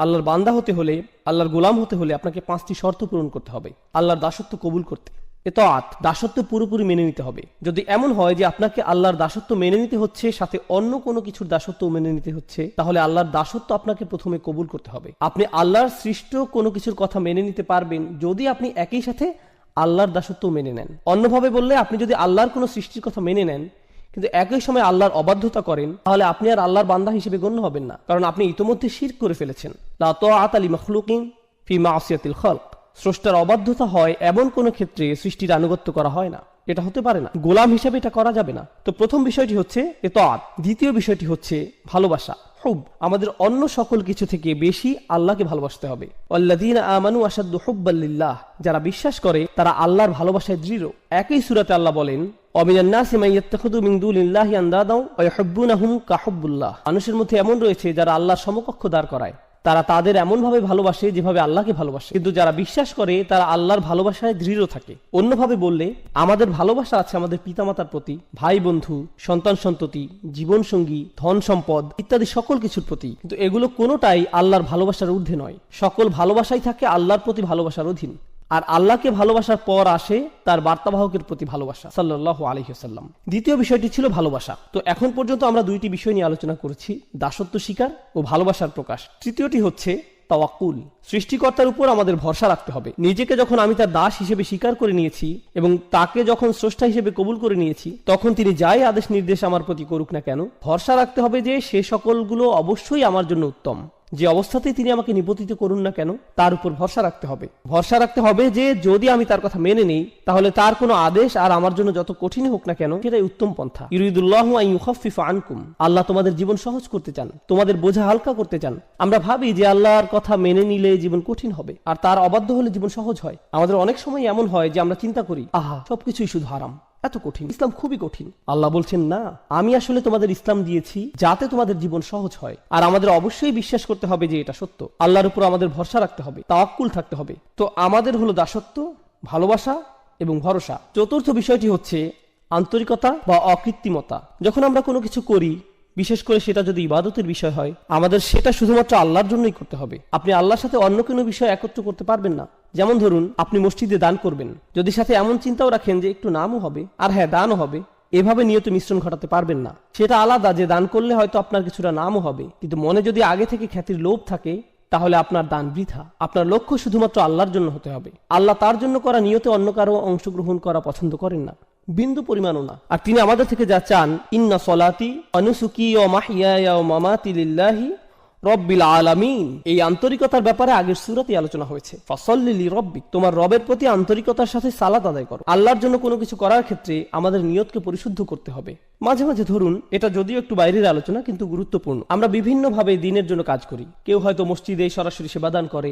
আল্লাহর বান্দা হতে হলে, আল্লাহর গোলাম হতে হলে আপনাকে 5টি শর্ত পূরণ করতে হবে আল্লাহর দাসত্ব কবুল করতে। ইতাআত, দাসত্ব পুরোপুরি মেনে নিতে হবে। যদি এমন হয় যে আপনাকে আল্লাহর দাসত্ব মেনে নিতে হচ্ছে, সাথে অন্য কোনো কিছুর দাসত্ব মেনে নিতে হচ্ছে, তাহলে আল্লাহর দাসত্ব আপনাকে প্রথমে কবুল করতে হবে। আপনি আল্লাহর সৃষ্ট কোনো কিছুর কথা মেনে নিতে পারবেন যদি আপনি একই সাথে আল্লাহর দাসত্ব মেনে নেন। অন্যভাবে বললে, আপনি যদি আল্লাহর কোনো সৃষ্টির কথা মেনে নেন কিন্তু একই সময় আল্লাহর অবাধ্যতা করেন, তাহলে আপনি আর আল্লাহর বান্দা হিসেবে গণ্য হবেন না, কারণ আপনি ইতোমধ্যে শিরক করে ফেলেছেন। লা তাআতা লি মাখলুকিন ফি মাসিয়াতিল খালক। স্রষ্টার অবাধ্যতা হয় এমন কোনো ক্ষেত্রে সৃষ্টির আনুগত্য করা হয় না, এটা হতে পারে না। গোলাম হিসেবে এটা করা যাবে না। তো প্রথম বিষয়টি হচ্ছে ইতাআত। দ্বিতীয় বিষয়টি হচ্ছে ভালোবাসা, হুব। আমাদের অন্য সকল কিছু থেকে বেশি আল্লাহকে ভালোবাসতে হবে। ওয়াল্লাযীনা আমানু আশাদ্দু হুব্বাল লিল্লাহ। যারা বিশ্বাস করে তারা আল্লাহর ভালোবাসায় দৃঢ়। একই সূরাতে আল্লাহ বলেন, ওয়ামিনান নাসি মান ইয়াত্তাখিযু মিন দুনিল্লাহি আনদাদাও ওয়া ইউহিব্বুনাহুম কাহুব্বুল্লাহ। মানুষের মধ্যে এমন রয়েছে যারা আল্লাহর সমকক্ষ দাঁড় করায়, তারা তাদের এমনভাবে ভালোবাসে যেভাবে আল্লাহকে ভালোবাসে, কিন্তু যারা বিশ্বাস করে তারা আল্লাহর ভালোবাসায় দৃঢ় থাকে। অন্যভাবে বললে, আমাদের ভালোবাসা আছে আমাদের পিতামাতার প্রতি, ভাই বন্ধু, সন্তান সন্ততি, জীবনসঙ্গী, ধন সম্পদ ইত্যাদি সকল কিছুর প্রতি, কিন্তু এগুলো কোনোটাই আল্লাহর ভালোবাসার ঊর্ধ্বে নয়। সকল ভালোবাসাই থাকে আল্লাহর প্রতি ভালোবাসার অধীন। আর আল্লাহকে ভালোবাসার পর আসে তার বার্তাবাহকের প্রতি ভালোবাসা, সাল্লাল্লাহু আলাইহি ওয়াসাল্লাম। দ্বিতীয় বিষয়টি ছিল ভালোবাসা। তো এখন পর্যন্ত আমরা দুইটি বিষয় নিয়ে আলোচনা করেছি, দাসত্ব স্বীকার ও ভালোবাসার প্রকাশ। তৃতীয়টি হচ্ছে তাওয়াক্কুল। সৃষ্টিকর্তার উপর আমাদের ভরসা রাখতে হবে। নিজেকে যখন আমি তার দাস হিসেবে স্বীকার করে নিয়েছি এবং তাকে যখন স্রষ্টা হিসেবে কবুল করে নিয়েছি, তখন তিনি যাই আদেশ নির্দেশ আমার প্রতি করুক না কেন, ভরসা রাখতে হবে যে সে সকলগুলো অবশ্যই আমার জন্য উত্তম। যে অবস্থাতেই তিনি আমাকে নিপতিত করুন না কেন, তার উপর ভরসা রাখতে হবে। ভরসা রাখতে হবে যে যদি আমি তার কথা মেনে নেই, তাহলে তার কোনো আদেশ আর আমার জন্য যত কঠিন হোক না কেন, সেটাই উত্তম পন্থা। ইউরিদুল্লাহু আন ইউখাফফিফা আনকুম। আল্লাহ তোমাদের জীবন সহজ করতে চান, তোমাদের বোঝা হালকা করতে চান। আমরা ভাবি যে আল্লাহর কথা মেনে নিলে জীবন কঠিন হবে, আর তার অবাধ্য হলে জীবন সহজ হয়। আমাদের অনেক সময় এমন হয় যে আমরা চিন্তা করি, আহা, সবকিছুই শুধু হারাম, এত কঠিন, ইসলাম খুবই কঠিন। আল্লাহ বলছেন, না, আমি আসলে তোমাদের ইসলাম দিয়েছি যাতে তোমাদের জীবন সহজ হয়। আর আমাদের অবশ্যই বিশ্বাস করতে হবে যে এটা সত্য। আল্লাহর উপর আমাদের ভরসা রাখতে হবে, তাওয়াক্কুল থাকতে হবে। তো আমাদের হলো দাসত্ব, ভালোবাসা এবং ভরসা। চতুর্থ বিষয়টি হচ্ছে আন্তরিকতা বা অকৃত্রিমতা। যখন আমরা কোনো কিছু করি, বিশেষ করে সেটা যদি ইবাদতের বিষয় হয়, আমাদের সেটা শুধুমাত্র আল্লাহর জন্যই করতে হবে। আপনি আল্লাহর সাথে অন্য কোনো বিষয় একত্র করতে পারবেন না। যেমন ধরুন, আপনি মসজিদে দান করবেন, যদি সাথে এমন চিন্তাও রাখেন যে একটু নামও হবে আর হ্যাঁ দানও হবে, এভাবে নিয়ত মিশ্রণ ঘটাতে পারবেন না। সেটা আলাদা যে দান করলে হয়তো আপনার কিছুটা নামও হবে, কিন্তু মনে যদি আগে থেকে খ্যাতির লোভ থাকে, তাহলে আপনার দান বৃথা। আপনার লক্ষ্য শুধুমাত্র আল্লাহর জন্য হতে হবে। আল্লাহ তার জন্য করা নিয়তে অন্য কারো অংশগ্রহণ করা পছন্দ করেন না, বিন্দু পরিমাণও না। আর তিনি আমাদের থেকে যা চান, ইন্না সলাতি ওয়া নুসুকি ওয়া মাহইয়ায়া ওয়া মামাতি লিল্লাহি রব্বিল আলামিন। এই আন্তরিকতার ব্যাপারে আগের সূরাতে আলোচনা হয়েছে। ফাসাল্লি লিরাব্বিক, তোমার রবের প্রতি আন্তরিকতার সাথে সালাত আদায় করো। আল্লাহর জন্য কোনো কিছু করার ক্ষেত্রে আমাদের নিয়তকে পরিশুদ্ধ করতে হবে। মাঝে মাঝে ধরুন, এটা যদিও একটু বাইরের আলোচনা কিন্তু গুরুত্বপূর্ণ, আমরা বিভিন্নভাবে দিনের জন্য কাজ করি। কেউ হয়তো মসজিদে সরাসরি সেবাদান করে,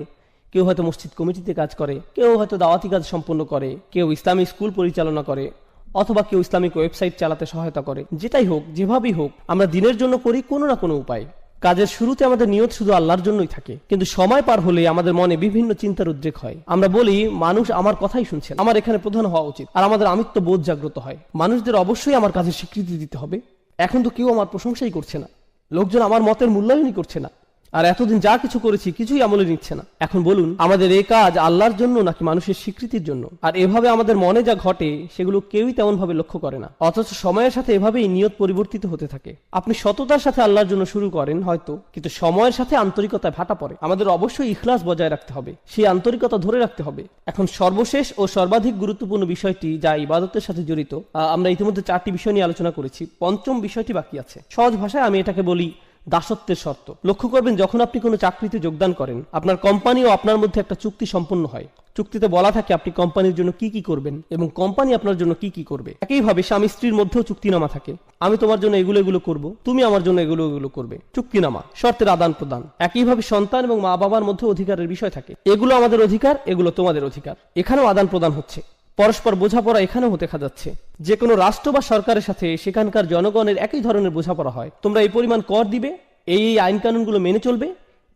কেউ হয়তো মসজিদ কমিটিতে কাজ করে, কেউ হয়তো দাওয়াতি কাজ সম্পন্ন করে, কেউ ইসলামী স্কুল পরিচালনা করে, অথবা কেউ ইসলামিক ওয়েবসাইট চালাতে সহায়তা করে। যেটাই হোক, যেভাবেই হোক, আমরা দিনের জন্য করি কোনো না কোনো উপায়। কাজের শুরুতে আমাদের নিয়ত শুধু আল্লাহর জন্যই থাকে, কিন্তু সময় পার হলে আমাদের মনে বিভিন্ন চিন্তার উদ্রেক হয়। আমরা বলি, মানুষ আমার কথাই শুনছে, আমার এখানে প্রধান হওয়া উচিত, আর আমাদের আমিত্ব বোধ জাগ্রত হয়। মানুষদের অবশ্যই আমার কাজের স্বীকৃতি দিতে হবে। এখন তো কেউ আমার প্রশংসাই করছে না, লোকজন আমার মতের মূল্যায়নই করছে না, আর এতদিন যা কিছু করেছি কিছুই আমলে নিচ্ছে না। এখন বলুন, আমাদের এই কাজ আল্লাহর জন্য নাকি মানুষের স্বীকৃতির জন্য? আর এভাবে আমাদের মনে যা ঘটে সেগুলো কেউই তেমন ভাবে লক্ষ্য করে না, অথচ সময়ের সাথে এভাবেই নিয়ত পরিবর্তিত হতে থাকে। আপনি সততার সাথে আল্লাহর জন্য শুরু করেন হয়তো, কিন্তু সময়ের সাথে আন্তরিকতায় ভাটা পড়ে। আমাদের অবশ্যই ইখলাস বজায় রাখতে হবে, সেই আন্তরিকতা ধরে রাখতে হবে। এখন সর্বশেষ ও সর্বাধিক গুরুত্বপূর্ণ বিষয়টি, যা ইবাদতের সাথে জড়িত, আমরা ইতিমধ্যে 4টি বিষয় নিয়ে আলোচনা করেছি, পঞ্চম বিষয়টি বাকি আছে। সহজ ভাষায় আমি এটাকে বলি দাসত্বের শর্ত। লক্ষ্য করবেন, যখন আপনি কোনো চাকরিতে যোগদান করেন, আপনার কোম্পানি ও আপনার মধ্যে একটা চুক্তি সম্পন্ন হয়। চুক্তিতে বলা থাকে আপনি কোম্পানির জন্য কি কি করবেন এবং কোম্পানি আপনার জন্য কি কি করবে। একইভাবে স্বামী স্ত্রীর মধ্যেও চুক্তিনামা থাকে, আমি তোমার জন্য এগুলো এগুলো করব, তুমি আমার জন্য এগুলো এগুলো করবে। চুক্তিনামা, শর্তের আদান প্রদান। একইভাবে সন্তান এবং মা বাবার মধ্যে অধিকারের বিষয় থাকে, এগুলো আমাদের অধিকার, এগুলো তোমাদের অধিকার। এখানেও আদান প্রদান হচ্ছে, পরস্পর বোঝাপড়া এখানেও দেখা যাচ্ছে। যে কোনো রাষ্ট্র বা সরকারের সাথে সেখানকার জনগণের একই ধরনের বোঝাপড়া হয়। তোমরা এই পরিমাণ কর দিবে, এই আইন কানুনগুলো মেনে চলবে,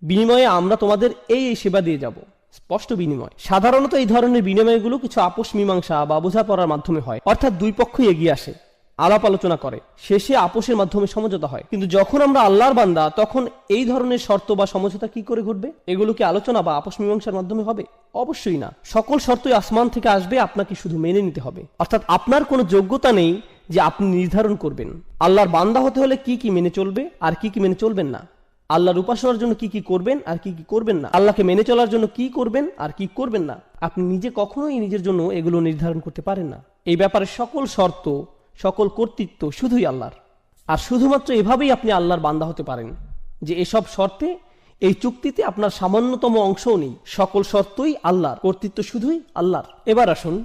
বিনিময়ে আমরা তোমাদের এই সেবা দিয়ে যাব। স্পষ্ট বিনিময়। সাধারণত এই ধরনের বিনিময়গুলো কিছু আপোষ মীমাংসা বা বোঝাপড়ার মাধ্যমে হয়, অর্থাৎ দুই পক্ষই এগিয়ে আসে। আলাপ আলোচনা করে, শেষে আপোষের মাধ্যমে সমঝোতা হয়। কিন্তু যখন আমরা আল্লাহর বান্দা, তখন এই ধরনের শর্ত বা সমঝোতা কি করে ঘটবে? এগুলো কি আলোচনা বা আপোষ মীমাংসার মাধ্যমে হবে? অবশ্যই না। সকল শর্তই আসমান থেকে আসবে, আপনাকে শুধু মেনে নিতে হবে। অর্থাৎ আপনার কোনো যোগ্যতা নেই যে আপনি নির্ধারণ করবেন আল্লাহর বান্দা হতে হলে কি কি মেনে চলবে আর কি কি মেনে চলবেন না, আল্লাহর উপাসনার জন্য কি কি করবেন আর কি কি করবেন না, আল্লাহকে মেনে চলার জন্য কি করবেন আর কি করবেন না। আপনি নিজে কখনোই নিজের জন্য এগুলো নির্ধারণ করতে পারেন না। এই ব্যাপারে সকল শর্ত, সকল কর্তৃত্ব শুধুই আল্লাহর। আর শুধুমাত্র এভাবেই আপনি আল্লাহর বান্দা হতে পারেন যে এসব শর্তে, এই চুক্তিতে আপনার সামান্যতম অংশও নেই। সকল শর্তই আল্লাহর, কর্তৃত্ব শুধুই আল্লাহর। এবার আসুন,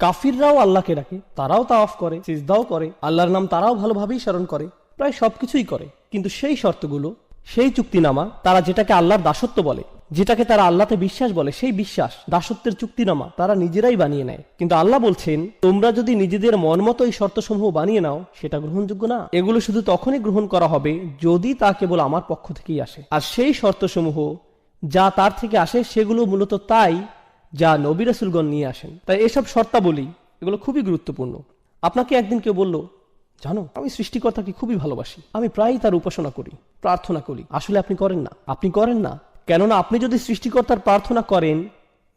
কাফিররাও আল্লাহকে ডাকে, তারাও তাওয়াফ করে, সিজদাও করে, আল্লাহর নাম তারাও ভালোভাবেই স্মরণ করে, প্রায় সবকিছুই করে। কিন্তু সেই শর্তগুলো, সেই চুক্তিনামা, তারা যেটাকে আল্লাহর দাসত্ব বলে, যেটাকে তারা আল্লাহতে বিশ্বাস বলে, সেই বিশ্বাস, দাসত্বের চুক্তিনামা তারা নিজেরাই বানিয়ে নেয়। কিন্তু আল্লাহ বলছেন, তোমরা যদি নিজেদের মন মতো এই শর্তসমূহ বানিয়ে নাও, সেটা গ্রহণযোগ্য না। এগুলো শুধু তখনই গ্রহণ করা হবে যদি তা কেবল আমার পক্ষ থেকেই আসে। আর সেই শর্তসমূহ যা তার থেকে আসে, সেগুলো মূলত তাই যা নবী রাসূলগণ নিয়ে আসেন। তাই এসব শর্তাবলী, এগুলো খুবই গুরুত্বপূর্ণ। আপনাকে একদিন কেউ বলল, জানো, আমি সৃষ্টিকর্তাকে খুবই ভালোবাসি, আমি প্রায়ই তার উপাসনা করি, প্রার্থনা করি। আসলে আপনি করেন না। আপনি করেন না, কেননা আপনি যদি সৃষ্টিকর্তার প্রার্থনা করেন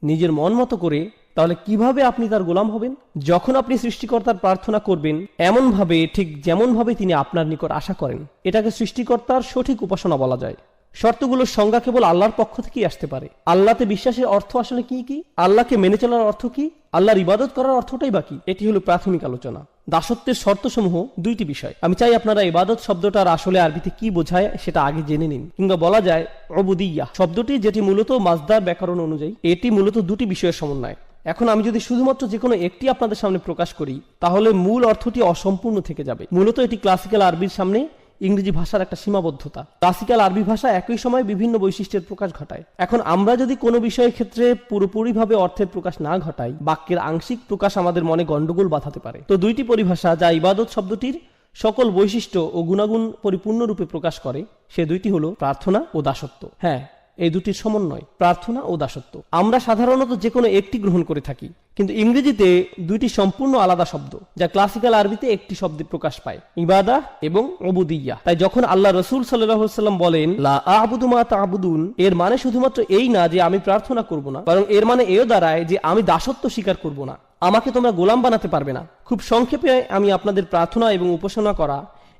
নিজের মন মতো করে, তাহলে কিভাবে আপনি তার গোলাম হবেন? যখন আপনি সৃষ্টিকর্তার প্রার্থনা করবেন এমনভাবে, ঠিক যেমনভাবে তিনি আপনার নিকট আশা করেন, এটাকে সৃষ্টিকর্তার সঠিক উপাসনা বলা যায়। শর্তগুলোর সংজ্ঞা কেবল আল্লাহর পক্ষ থেকেই আসতে পারে। আল্লাহতে বিশ্বাসের অর্থ আসলে কি কি? আল্লাহকে মেনে চলার অর্থ কি? আল্লাহর ইবাদত করার অর্থটাই বাকি। এটি হলো প্রাথমিক আলোচনা। দাসত্বের শর্তসমূহ দুইটি বিষয়। আমি চাই আপনারা ইবাদত শব্দটার আসলে আরবিতে কি বোঝায় সেটা আগে জেনে নিন। কিংবা বলা যায় উবুদিয়্যা শব্দটি, যেটি মূলত মাজদার ব্যাকরণ অনুযায়ী, এটি মূলত দুটি বিষয়ের সমন্বয়। এখন আমি যদি শুধুমাত্র যে কোনো একটি আপনাদের সামনে প্রকাশ করি, তাহলে মূল অর্থটি অসম্পূর্ণ থেকে যাবে। মূলত এটি ক্লাসিক্যাল আরবির সামনে ইংরেজি ভাষার একটা সীমাবদ্ধতা। ক্লাসিক্যাল আরবি ভাষা একই সময় বিভিন্ন বৈশিষ্ট্যের প্রকাশ ঘটায়। এখন আমরা যদি কোনো বিষয়ের ক্ষেত্রে পুরোপুরিভাবে অর্থের প্রকাশ না ঘটাই, বাক্যের আংশিক প্রকাশ আমাদের মনে গন্ডগোল বাঁধাতে পারে। তো দুইটি পরিভাষা যা ইবাদত শব্দটির সকল বৈশিষ্ট্য ও গুণাগুণ পরিপূর্ণরূপে প্রকাশ করে, সে দুইটি হলো প্রার্থনা ও দাসত্ব। হ্যাঁ, এই দুটির সমন্বয়, প্রার্থনা ও দাসত্ব। আমরা সাধারণত যে কোনো একটি গ্রহণ করে থাকি, কিন্তু ইংরেজিতে দুইটি সম্পূর্ণ আলাদা শব্দ, যা ক্লাসিক্যাল আরবিতে একটি শব্দে প্রকাশ পায়, ইবাদাহ এবং উবুদিয়্যা। তাই যখন আল্লাহ রাসূল সাল্লাল্লাহু আলাইহি ওয়াসাল্লাম বলেন লা আ'বুদু মা তা'বুদুন, এর মানে শুধুমাত্র এই না যে আমি প্রার্থনা করব না, বরং এর মানে এও দাঁড়ায় যে আমি দাসত্ব স্বীকার করব না, আমাকে তোমরা গোলাম বানাতে পারবে না। খুব সংক্ষেপে আমি আপনাদের প্রার্থনা এবং উপাসনা করা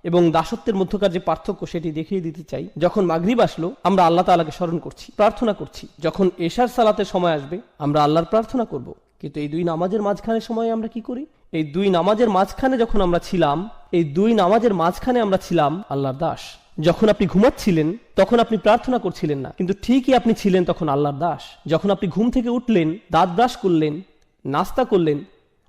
এবং দাসত্বের মধ্যকার যে পার্থক্য, সেটি দেখিয়ে দিতে চাই। যখন মাগরিব আসলো, আমরা আল্লাহ তাআলাকে স্মরণ করছি, প্রার্থনা করছি। যখন এশার সালাতের সময় আসবে, আমরা আল্লাহর প্রার্থনা করব। কিন্তু এই দুই নামাজের মাঝখানে সময় আমরা কি করি? এই দুই নামাজের মাঝখানে যখন আমরা ছিলাম, এই দুই নামাজের মাঝখানে আমরা ছিলাম আল্লাহর দাস। যখন আপনি ঘুমাচ্ছিলেন, তখন আপনি প্রার্থনা করছিলেন না, কিন্তু ঠিকই আপনি ছিলেন তখন আল্লাহর দাস। যখন আপনি ঘুম থেকে উঠলেন, দাঁত ব্রাশ করলেন, নাস্তা করলেন,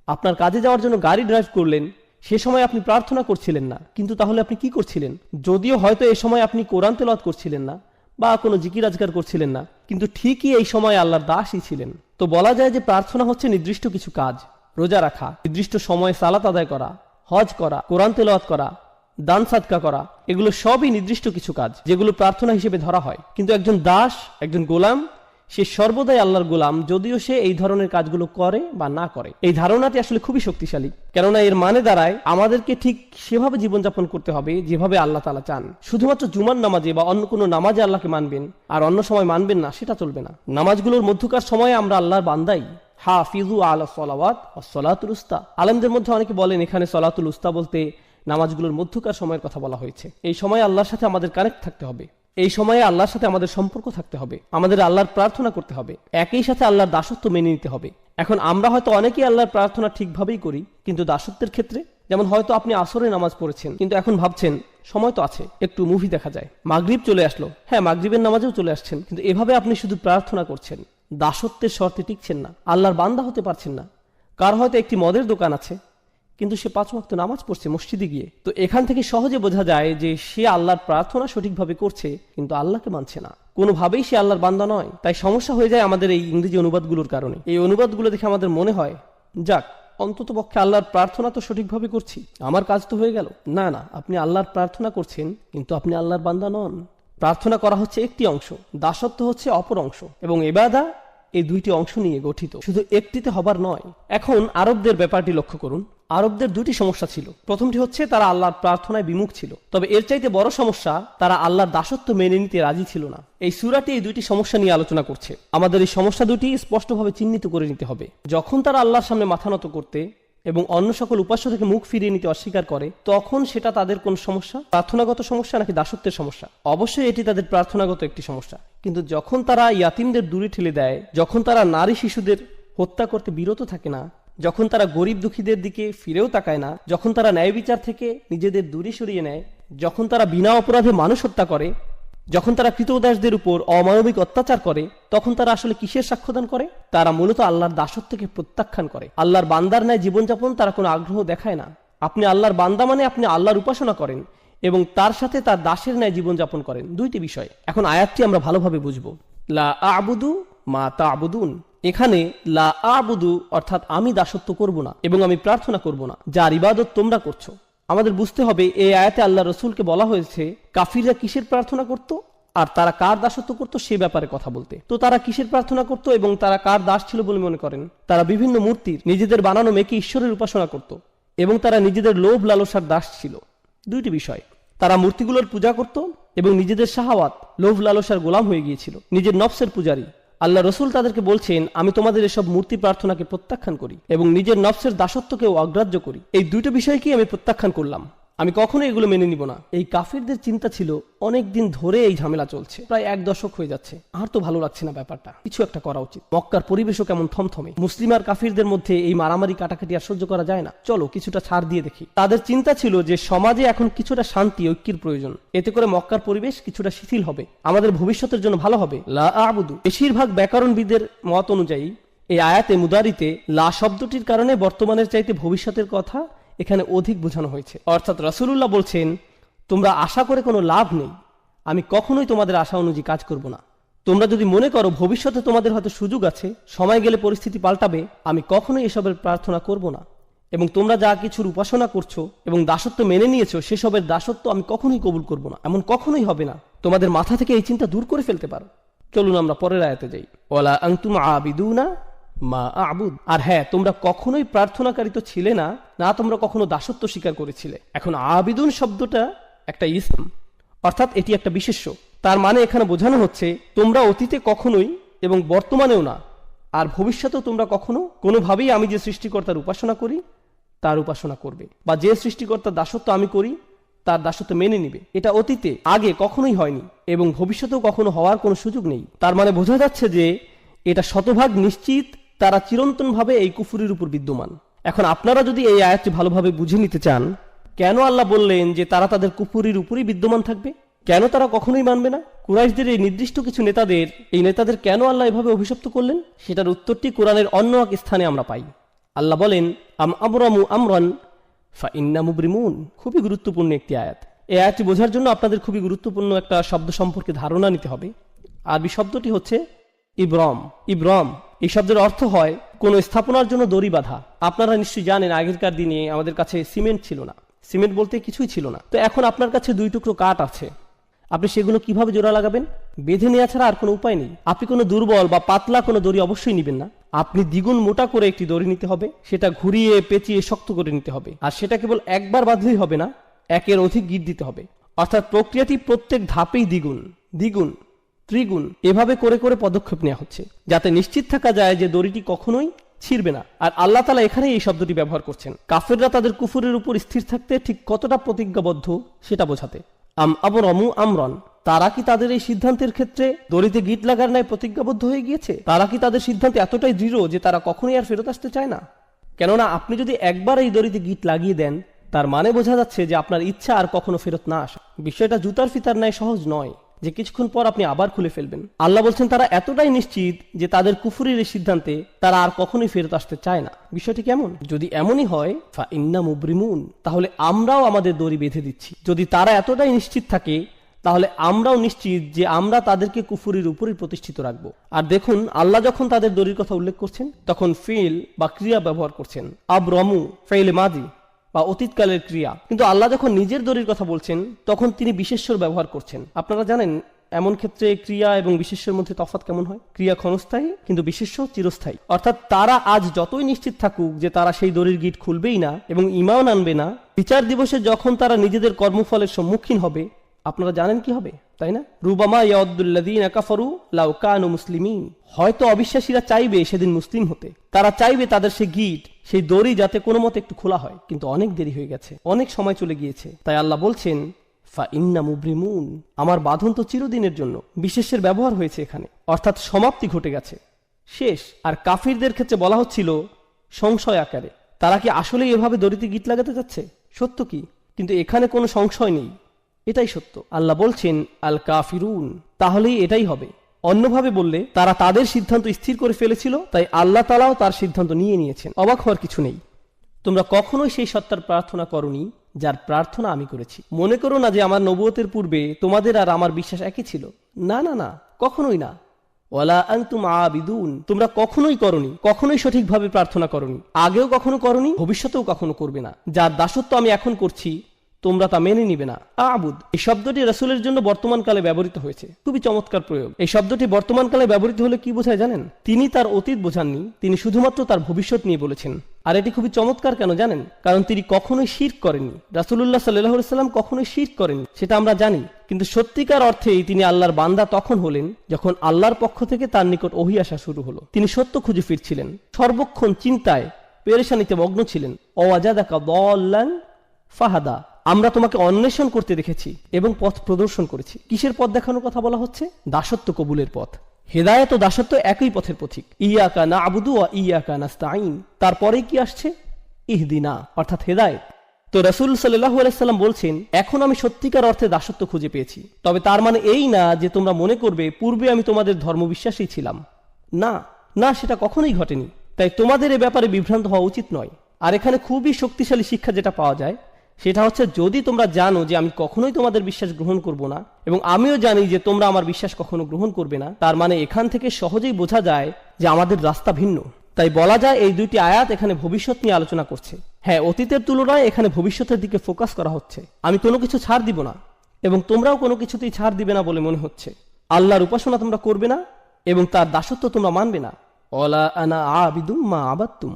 আপনার কাজে যাওয়ার জন্য গাড়ি ড্রাইভ করলেন, সে সময় আপনি প্রার্থনা করছিলেন না, কিন্তু তাহলে আপনি কি করছিলেন? যদিও হয়তো এই সময় আপনি কোরআন তেলাওয়াত করছিলেন না বা কোনো জিকির আজকার করছিলেন না, কিন্তু ঠিকই এই সময় আল্লাহর দাসই ছিলেন। তো বলা যায় যে প্রার্থনা হচ্ছে নির্দিষ্ট কিছু কাজ, রোজা রাখা, নির্দিষ্ট সময়ে সালাত আদায় করা, হজ করা, কোরআন তেলাওয়াত করা, দান সাদকা করা, এগুলো সবই নির্দিষ্ট কিছু কাজ যেগুলো প্রার্থনা হিসেবে ধরা হয়। কিন্তু একজন দাস, একজন গোলাম, সে সর্বদাই আল্লাহর গোলাম, যদিও সে এই ধরনের কাজগুলো করে বা না করে। এই ধারণাটি আসলে খুবই শক্তিশালী, কেননা এর মানে দাঁড়ায় আমাদেরকে ঠিক সেভাবে জীবনযাপন করতে হবে যেভাবে আল্লাহ তাআলা চান। শুধুমাত্র জুমার নামাজে বা অন্য কোনো নামাজে আল্লাহকে মানবেন আর অন্য সময় মানবেন না, সেটা চলবে না। নামাজগুলোর মধ্যকার সময়ে আমরা আল্লাহর বান্দাই। হাফিজু আলা সলাওয়াত ওয়াস সালাতুল উস্তা। আলেমদের মধ্যে অনেকে বলেন এখানে সলাতুল উস্তা বলতে নামাজগুলোর মধ্যকার সময়ের কথা বলা হয়েছে। এই সময়ে আল্লাহর সাথে আমাদের কানেক্ট থাকতে হবে, এই সময়ে আল্লাহর সাথে আমাদের সম্পর্ক থাকতে হবে, আমাদের আল্লাহর প্রার্থনা করতে হবে, একই সাথে আল্লাহর দাসত্ব মেনে নিতে হবে। এখন আমরা হয়তো অনেকেই আল্লাহর প্রার্থনা ঠিকভাবেই করি, কিন্তু দাসত্বের ক্ষেত্রে, যেমন হয়তো আপনি আসরে নামাজ পড়েছেন, কিন্তু এখন ভাবছেন সময় তো আছে, একটু মুভি দেখা যায়, মাগরিব চলে আসলো, হ্যাঁ মাগরিবের নামাজেও চলে আসছেন, কিন্তু এভাবে আপনি শুধু প্রার্থনা করছেন, দাসত্বের শর্তে টিকছেন না, আল্লাহর বান্দা হতে পারছেন না। কার হয়তো একটি মদের দোকান আছে, কিন্তু সে 5 ওয়াক্ত নামাজ পড়ছে মসজিদে গিয়ে। তো এখান থেকে সহজে বোঝা যায় যে সে আল্লাহর প্রার্থনা সঠিকভাবে করছে, কিন্তু আল্লাহকে মানছে না, কোনোভাবেই সে আল্লাহর বান্দা নয়। তাই সমস্যা হয়ে যায় আমাদের এই ইংরেজি অনুবাদগুলোর কারণে। এই অনুবাদগুলো দেখে আমাদের মনে হয়, যাক, অন্তত পক্ষে আল্লাহর প্রার্থনা তো সঠিকভাবে করছি, আমার কাজ তো হয়ে গেল। না না, আপনি আল্লাহর প্রার্থনা করছেন, কিন্তু আপনি আল্লাহর বান্দা নন। প্রার্থনা করা হচ্ছে একটি অংশ, দাসত্ব হচ্ছে অপর অংশ, এবং ইবাদা এই দুইটি অংশ নিয়ে গঠিত, শুধু একটিতে হবার নয়। এখন আরবদের ব্যাপারটি লক্ষ্য করুন। আরবদের দুটি সমস্যা ছিল। প্রথমটি হচ্ছে তারা আল্লাহর প্রার্থনায় বিমুখ ছিল, তবে এর চাইতে বড় সমস্যা তারা আল্লাহর দাসত্ব মেনে নিতে রাজি ছিল না। এই সূরাটি এই দুইটি সমস্যা নিয়ে আলোচনা করছে। আমাদের এই সমস্যা দুটি স্পষ্টভাবে চিহ্নিত করে নিতে হবে। যখন তারা আল্লাহর সামনে মাথা নত করতে এবং অন্য সকল উপাস্য থেকে মুখ ফিরিয়ে নিতে অস্বীকার করে, তখন সেটা তাদের কোন সমস্যা? প্রার্থনাগত সমস্যা নাকি দাসত্বের সমস্যা? অবশ্যই এটি তাদের প্রার্থনাগত একটি সমস্যা। কিন্তু যখন তারা ইয়াতিমদের দূরে ঠেলে দেয়, যখন তারা নারী শিশুদের হত্যা করতে বিরত থাকে না, যখন তারা গরিব দুঃখীদের দিকে ফিরেও তাকায় না, যখন তারা ন্যায় বিচার থেকে নিজেদের দূরে সরিয়ে নেয়, যখন তারা বিনা অপরাধে মানুষ হত্যা করে, যখন তারা কৃতদাসদের উপর অমানবিক অত্যাচার করে, তখন তারা আসলে কিসের সাক্ষ্যদান করে? তারা মূলত আল্লাহর দাসত্বকে প্রত্যাখ্যান করে। আল্লাহর বান্দার ন্যায় জীবনযাপন তারা কোনো আগ্রহ দেখায় না। আপনি আল্লাহর বান্দা মানে আপনি আল্লাহর উপাসনা করেন এবং তার সাথে তার দাসের ন্যায় জীবনযাপন করেন, দুইটি বিষয়। এখন আয়াতটি আমরা ভালোভাবে বুঝবো। লা আ'বুদু মা তা'বুদুন, এখানে লা আ'বুদু অর্থাৎ আমি দাসত্ব করব না এবং আমি প্রার্থনা করব না যার ইবাদত তোমরা করছো। আমাদের বুঝতে হবে এই আয়াতে আল্লাহ রসুলকে বলা হয়েছে কাফিররা কিসের প্রার্থনা করত আর তারা কার দাসত্ব করত সে ব্যাপারে কথা বলতে। তো তারা কিসের প্রার্থনা করত এবং তারা কার দাস ছিল বলে মনে করেন? তারা বিভিন্ন মূর্তির, নিজেদের বানানো মেয়েকে ঈশ্বরের উপাসনা করত এবং তারা নিজেদের লোভ লালসার দাস ছিল। দুইটি বিষয়, তারা মূর্তিগুলোর পূজা করত এবং নিজেদের শাহাওয়াত, লোভ লালসার গোলাম হয়ে গিয়েছিল, নিজের নফসের পূজারী। আল্লাহ রসুল তাদেরকে বলছেন আমি তোমাদের এসব মূর্তি প্রার্থনাকে প্রত্যাখ্যান করি এবং নিজের নফসের দাসত্বকেও অগ্রাহ্য করি। এই দুটো বিষয়কেই আমি প্রত্যাখ্যান করলাম, আমি কখনো এগুলো মেনে নিব না। এই কাফিরদের চিন্তা ছিল অনেক দিন ধরে এই ঝামেলা চলছে, প্রায় 1 দশক হয়ে যাচ্ছে, আর তো ভালো লাগছে না ব্যাপারটা, কিছু একটা করা উচিত। মক্কার পরিবেশও কেমন থমথমে, মুসলিম আর কাফিরদের মধ্যে এই মারামারি কাটাকাটি আর সহ্য করা যায় না, চলো কিছুটা ছাড় দিয়ে দেখি। তাদের চিন্তা ছিল যে সমাজে এখন কিছুটা শান্তি ঐক্যের প্রয়োজন, এতে করে মক্কার পরিবেশ কিছুটা শিথিল হবে, আমাদের ভবিষ্যতের জন্য ভালো হবে। লা আ'বুদু, বেশিরভাগ ব্যাকরণবিদের মত অনুযায়ী এই আয়াতে মুদারিতে লা শব্দটির কারণে বর্তমানের চাইতে ভবিষ্যতের কথা এখানে অধিক বোঝানো হয়েছে। অর্থাৎ রাসূলুল্লাহ বলছেন তোমরা আশা করে কোনো লাভ নেই, আমি কখনোই তোমাদের আশা অনুযায়ী কাজ করব না। তোমরা যদি মনে করো ভবিষ্যতে তোমাদের হয়তো সুযোগ আছে, সময় গেলে পরিস্থিতি পাল্টাবে, আমি কখনোই এসবের প্রার্থনা করব না। এবং তোমরা যা কিছুর উপাসনা করছো এবং দাসত্ব মেনে নিয়েছো সেসবের দাসত্ব আমি কখনোই কবুল করব না, এমন কখনোই হবে না। তোমাদের মাথা থেকে এই চিন্তা দূর করে ফেলতে পারো। চলুন আমরা পরের আয়াতে যাই। ওয়ালা আনতুম আবিদুনা মা আ'বুদ, আর হ্যাঁ তোমরা কখনোই প্রার্থনাকারী তো ছিলে না, না তোমরা কখনো দাসত্ব স্বীকার করেছিলে। এখন আবিদুন শব্দটা একটা ইসম, অর্থাৎ এটি একটা বিশেষ্য। তার মানে এখানে বোঝানো হচ্ছে তোমরা অতীতে কখনোই এবং বর্তমানেও না আর ভবিষ্যতেও তোমরা কখনো কোনোভাবেই আমি যে সৃষ্টিকর্তার উপাসনা করি তার উপাসনা করবে, বা যে সৃষ্টিকর্তার দাসত্ব আমি করি তার দাসত্ব মেনে নিবে। এটা অতীতে আগে কখনোই হয়নি এবং ভবিষ্যতেও কখনো হওয়ার কোনো সুযোগ নেই। তার মানে বোঝা যাচ্ছে যে এটা শতভাগ নিশ্চিত তারা চিরন্তনভাবে এই কুফুরির উপর বিদ্যমান। এখন আপনারা যদি এই আয়াতটি ভালোভাবে বুঝে নিতে চান, কেন আল্লাহ বললেন যে তারা তাদের কুফুরির উপরই বিদ্যমান থাকবে, কেন তারা কখনোই মানবে না? কুরাইশদের এই নির্দিষ্ট কিছু নেতাদের কেন আল্লাহ এভাবে অভিশপ্ত করলেন, সেটার উত্তরটি কোরআনের অন্য এক স্থানে আমরা পাই। আল্লাহ বলেন আম আবরামু আমরান ফা ইন্না মুবরিমুন। খুবই গুরুত্বপূর্ণ একটি আয়াত। এই আয়াতটি বোঝার জন্য আপনাদের খুবই গুরুত্বপূর্ণ একটা শব্দ সম্পর্কে ধারণা নিতে হবে। আরবি শব্দটি হচ্ছে ইব্রম। ইব্রম এই শব্দের অর্থ হয় কোন স্থাপনার জন্য দড়ি বাঁধা। আপনারা নিশ্চয়ই জানেন আগেরকার দিনে আমাদের কাছে সিমেন্ট ছিল না, সিমেন্ট বলতে কিছুই ছিল না। তো এখন আপনার কাছে 2 টুকরো কাঠ আছে, আপনি সেগুলো কিভাবে জোড়া লাগাবেন? বেঁধে নেওয়া ছাড়া আর কোনো উপায় নেই। আপনি কোনো দুর্বল বা পাতলা কোনো দড়ি অবশ্যই নেবেন না, আপনি দ্বিগুণ মোটা করে একটি দড়ি নিতে হবে, সেটা ঘুরিয়ে পেঁচিয়ে শক্ত করে নিতে হবে। আর সেটা কেবল একবার বাঁধলেই হবে না, একের অধিক গিট দিতে হবে। অর্থাৎ প্রক্রিয়াটি প্রত্যেক ধাপেই দ্বিগুণ, দ্বিগুণ, ত্রিগুণ এভাবে করে করে পদক্ষেপ নেওয়া হচ্ছে, যাতে নিশ্চিত থাকা যায় যে দড়িটি কখনোই ছিঁড়বে না। আর আল্লাহ তাআলা এখানেই এই শব্দটি ব্যবহার করছেন কাফেররা তাদের কুফরের উপর স্থির থাকতে ঠিক কতটা প্রতিজ্ঞাবদ্ধ সেটা বোঝাতে। আম আবরামু আমরান, তারা কি তাদের এই সিদ্ধান্তের ক্ষেত্রে দড়িতে গিট লাগার ন্যায় প্রতিজ্ঞাবদ্ধ হয়ে গিয়েছে? তারা কি তাদের সিদ্ধান্তে এতটাই দৃঢ় যে তারা কখনোই আর ফেরত আসতে চায় না? কেননা আপনি যদি একবার এই দড়িতে গিট লাগিয়ে দেন, তার মানে বোঝা যাচ্ছে যে আপনার ইচ্ছা আর কখনো ফেরত না আসা। বিষয়টা জুতার ফিতার ন্যায় সহজ নয় যে কিছুক্ষণ পর আপনি আবার খুলে ফেলবেন। আল্লাহ বলছেন তারা এতটাই নিশ্চিত যে তাদের কুফরির এই সিদ্ধান্তে তারা আর কখনোই ফেরত আসতে চায় না। বিষয়টি কেমন? যদি এমনই হয় ফা ইন্না মুবরিমুন, তাহলে আমরাও আমাদের দড়ি বেঁধে দিচ্ছি। যদি তারা এতটাই নিশ্চিত থাকে তাহলে আমরাও নিশ্চিত যে আমরা তাদেরকে কুফরির উপরই প্রতিষ্ঠিত রাখবো। আর দেখুন আল্লাহ যখন তাদের দড়ির কথা উল্লেখ করছেন তখন ফিল বা ক্রিয়া ব্যবহার করছেন, আবরামু ফাইলে মাদি বা অতীতকালের ক্রিয়া। কিন্তু আল্লাহ যখন নিজের দড়ির কথা বলছেন তখন তিনি বিশেষ্যর ব্যবহার করছেন। আপনারা জানেন এমন ক্ষেত্রে ক্রিয়া এবং বিশেষ্যের মধ্যে তফাৎ কেমন হয়? ক্রিয়া ক্ষণস্থায়ী কিন্তু বিশেষ্য চিরস্থায়ী। অর্থাৎ তারা আজ যতই নিশ্চিত থাকুক যে তারা সেই দড়ির গিট খুলবেই না এবং ঈমান আনবে না, বিচার দিবসে যখন তারা নিজেদের কর্মফলের সম্মুখীন হবে, আপনারা জানেন কি হবে, তাই না? রুবামা ইয়াউদ্দুল্লাযীনা কাফারু লাউ কানু মুসলিমিন। হয়তো অবিশ্বাসীরা চাইবে সেদিন মুসলিম হতে, তারা চাইবে তাদের সেই গিট, সেই দড়ি যাতে কোনো মতে একটু খোলা হয়, কিন্তু অনেক দেরি হয়ে গেছে, অনেক সময় চলে গিয়েছে। তাই আল্লাহ বলছেন ফা ইন্না মুবরিমুন, আমার বাঁধন তো চিরদিনের জন্য। বিশেষের ব্যবহার হয়েছে এখানে, অর্থাৎ সমাপ্তি ঘটে গেছে, শেষ। আর কাফিরদের ক্ষেত্রে বলা হচ্ছিল সংশয় আকারে, তারা কি আসলে এভাবে দড়িতে গিট লাগাতে যাচ্ছে? সত্য কি? কিন্তু এখানে কোনো সংশয় নেই, এটাই সত্য। আল্লাহ বলছেন আল কাফিরুন, তাহলেই এটাই হবে। অন্যভাবে বললে তারা তাদের সিদ্ধান্ত স্থির করে ফেলেছিল, তাই আল্লাহ তাআলাও তার সিদ্ধান্ত নিয়েছেন। অবাক হওয়ার কিছু নেই। তোমরা কখনোই সেই সত্তার প্রার্থনা করনি যার প্রার্থনা আমি করেছি। মনে করো না যে আমার নবুয়তের পূর্বে তোমাদের আর আমার বিশ্বাস একই ছিল। না না না, কখনোই না। ওয়ালা আনতুম আবিদুন, তোমরা কখনোই করনি, কখনোই সঠিকভাবে প্রার্থনা করনি, আগেও কখনো করনি, ভবিষ্যতেও কখনো করবে না। যার দাসত্ব আমি এখন করছি তোমরা তা মেনে নিবে না। আবুদ এই শব্দটি রাসূলের জন্য বর্তমানকালে ব্যবহৃত হয়েছে, খুবই চমৎকার প্রয়োগ। এই শব্দটি বর্তমানকালে ব্যবহৃত হলে কি বোঝায় জানেন? তিনি তার অতীত বোঝাননি, তিনি শুধুমাত্র তার ভবিষ্যৎ নিয়ে বলেছেন। আর এটি খুবই চমৎকার কেন জানেন? কারণ তিনি কখনোই শিরক করেননি। রাসূলুল্লাহ সাল্লাল্লাহু আলাইহি ওয়াসাল্লাম কখনোই শিরক করেননি, সেটা আমরা জানি। কিন্তু সত্যিকার অর্থেই তিনি আল্লাহর বান্দা তখন হলেন যখন আল্লাহর পক্ষ থেকে তার নিকট ওহী আসা শুরু হলো। তিনি সত্য খুঁজে ফিরছিলেন, সর্বক্ষণ চিন্তায় পেরেশানিতে মগ্ন ছিলেন। ওয়াজাদাকা দাল্লান ফাহাদা, আমরা তোমাকে অন্বেষণ করতে দেখেছি এবং পথ প্রদর্শন করেছি। কিসের পথ দেখানোর কথা বলা হচ্ছে? দাসত্ব কবুলের পথ। হেদায়েত ও দাসত্ব একই পথের পথিক। ইয়াকা না'বুদু ওয়া ইয়াকা নাস্তাঈন, তারপরেই কি আসছে? ইহদিনা, অর্থাৎ হেদায়েত। তো রাসূল সাল্লাল্লাহু আলাইহি সাল্লাম বলছেন, এখন আমি সত্যিকার অর্থে দাসত্ব খুঁজে পেয়েছি। তবে তার মানে এই না যে তোমরা মনে করবে পূর্বে আমি তোমাদের ধর্মবিশ্বাসী ছিলাম। না না, সেটা কখনোই ঘটেনি। তাই তোমাদের এ ব্যাপারে বিভ্রান্ত হওয়া উচিত নয়। আর এখানে খুবই শক্তিশালী শিক্ষা যেটা পাওয়া যায় সেটা হচ্ছে, যদি তোমরা জানো যে আমি কখনোই তোমাদের বিশ্বাস গ্রহণ করব না এবং আমিও জানি যে তোমরা আমার বিশ্বাস কখনো গ্রহণ করবে না, তার মানে এখান থেকে সহজেই বোঝা যায় যে আমাদের রাস্তা ভিন্ন। তাই বলা যায় এই দুইটি আয়াত এখানে ভবিষ্যৎ নিয়ে আলোচনা করছে। হ্যাঁ, অতীতের তুলনায় এখানে ভবিষ্যতের দিকে ফোকাস করা হচ্ছে। আমি কোনো কিছু ছাড় দিব না এবং তোমরাও কোনো কিছুতেই ছাড় দিবে না বলে মনে হচ্ছে। আল্লাহর উপাসনা তোমরা করবে না এবং তার দাসত্ব তোমরা মানবে না। ওয়ালা আনা আবিদুম মা আবাদতুম।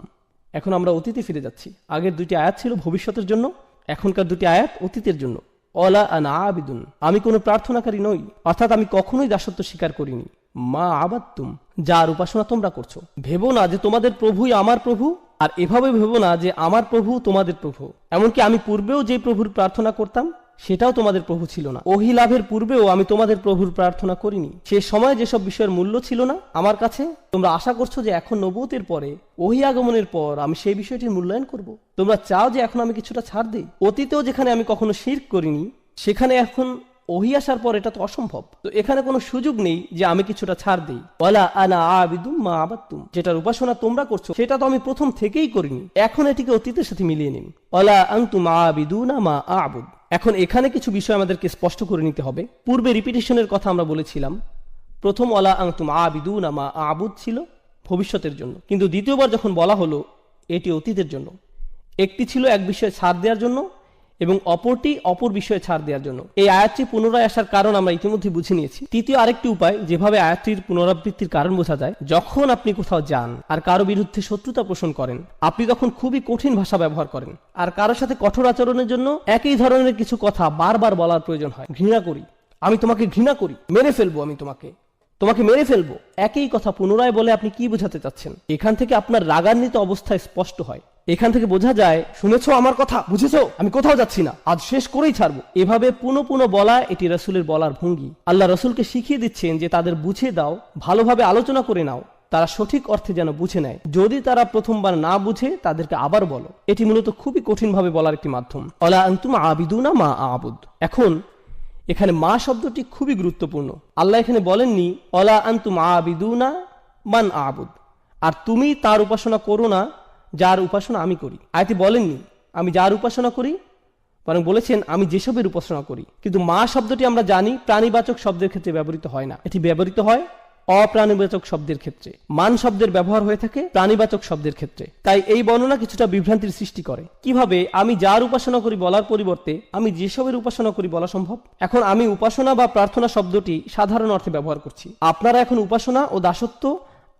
এখন আমরা অতীতে ফিরে যাচ্ছি। আগের দুইটি আয়াত ছিল ভবিষ্যতের জন্য, এখনকার দুটি আয়াত অতীতের জন্য। ওয়ালা আনা আবিদুন, আমি কোনো প্রার্থনাকারী নই, অর্থাৎ আমি কখনোই দাসত্ব স্বীকার করিনি। মা আবাদতুম, যার উপাসনা তোমরা করছো। ভেবো না যে তোমাদের প্রভুই আমার প্রভু, আর এভাবে ভেবো না যে আমার প্রভু তোমাদের প্রভু। এমনকি আমি পূর্বেও যে প্রভুর প্রার্থনা করতাম সেটাও তোমাদের প্রভু ছিল না। ওহী লাভের পূর্বেও আমি তোমাদের প্রভুর প্রার্থনা করিনি। সে সময় যেসব বিষয়ের মূল্য ছিল না আমার কাছে, তোমরা আশা করছো যে এখন নবুয়তের পরে, ওহী আগমনের পর আমি সেই বিষয়টির মূল্যায়ন করব। তোমরা চাও যে এখন আমি কিছুটা ছাড় দেই। অতীতেও যেখানে আমি কখনো শিরক করিনি, সেখানে এখন ওহী আসার পর এটা তো অসম্ভব। তো এখানে কোনো সুযোগ নেই যে আমি কিছুটা ছাড় দেই। ওয়ালা আনা আবিদুম মা আবাদতুম, যেটার উপাসনা তোমরা করছো সেটা তো আমি প্রথম থেকেই করিনি। এখন এটিকে অতীতের সাথে মিলিয়ে নিন। ওয়ালা আনতুম আবিদুনা মা আবুদ। এখন এখানে কিছু বিষয় আমাদেরকে স্পষ্ট করে নিতে হবে। পূর্বে রিপিটেশনের কথা আমরা বলেছিলাম। প্রথম ওয়ালা আনতুম আবিদুনা মা আবুদ ছিল ভবিষ্যতের জন্য, কিন্তু দ্বিতীয়বার যখন বলা হলো এটি অতীতের জন্য। একটি ছিল এক বিষয়ে ছাড় দেওয়ার জন্য এবং অপরটি অপর বিষয়ে ছাড় দেওয়ার জন্য। এই আয়াতটি পুনরায় আসার কারণ আমরা ইতিমধ্যে বুঝে নিয়েছি। তৃতীয় আরেকটি উপায় যেভাবে আয়াতটির পুনরাবৃত্তির কারণ বোঝা যায়, যখন আপনি কোথাও যান আর কারো বিরুদ্ধে শত্রুতা পোষণ করেন, আপনি তখন খুবই কঠিন ভাষা ব্যবহার করেন আর কারোর সাথে কঠোর আচরণের জন্য একই ধরনের কিছু কথা বারবার বলার প্রয়োজন হয়। ঘৃণা করি, আমি তোমাকে ঘৃণা করি, মেরে ফেলবো, আমি তোমাকে মেরে ফেলবো। একই কথা পুনরায় বলে আপনি কি বোঝাতে চাচ্ছেন? এখান থেকে আপনার রাগান্বিত অবস্থায় স্পষ্ট হয়। এখান থেকে বোঝা যায়, শুনেছো আমার কথা, বুঝেছো, আমি কোথাও যাচ্ছি না, আজ শেষ করেই ছাড়বো। এভাবে পুনঃ পুনঃ বলা এটি রাসূলের বলার ভঙ্গি। আল্লাহ রাসূলকে শিখিয়ে দিচ্ছেন যে তাদের বুঝে দাও, ভালোভাবে আলোচনা করে নাও, তারা সঠিক অর্থে যেন বুঝে নেয়। যদি তারা প্রথমবার না বুঝে তাদেরকে আবার বলো। এটি মূলত খুবই কঠিনভাবে বলার একটি মাধ্যম। ওয়ালা আনতুম আবিদুনা মা আবুদ। এখন এখানে মা শব্দটি খুবই গুরুত্বপূর্ণ। আল্লাহ এখানে বলেননি ওয়ালা আনতুম আবিদুনা মান আবুদ, আর তুমি তার উপাসনা করো না যার উপাসনা আমি করি। আয়াতে বলেননি আমি যার উপাসনা করি, বরং বলেছেন আমি যেসবের উপাসনা করি। কিন্তু মা শব্দটি আমরা জানি প্রাণীবাচক শব্দের ক্ষেত্রে ব্যবহৃত হয় না, এটি ব্যবহৃত হয় অপ্রাণীবাচক শব্দের ক্ষেত্রে, মান শব্দের ব্যবহার হয়ে থাকে প্রাণীবাচক শব্দের ক্ষেত্রে। তাই এই বর্ণনা কিছুটা বিভ্রান্তির সৃষ্টি করে। কিভাবে আমি যার উপাসনা করি বলার পরিবর্তে আমি যেসবের উপাসনা করি বলা সম্ভব? এখন আমি উপাসনা বা প্রার্থনা শব্দটি সাধারণ অর্থে ব্যবহার করছি। আপনারা এখন উপাসনা ও দাসত্ব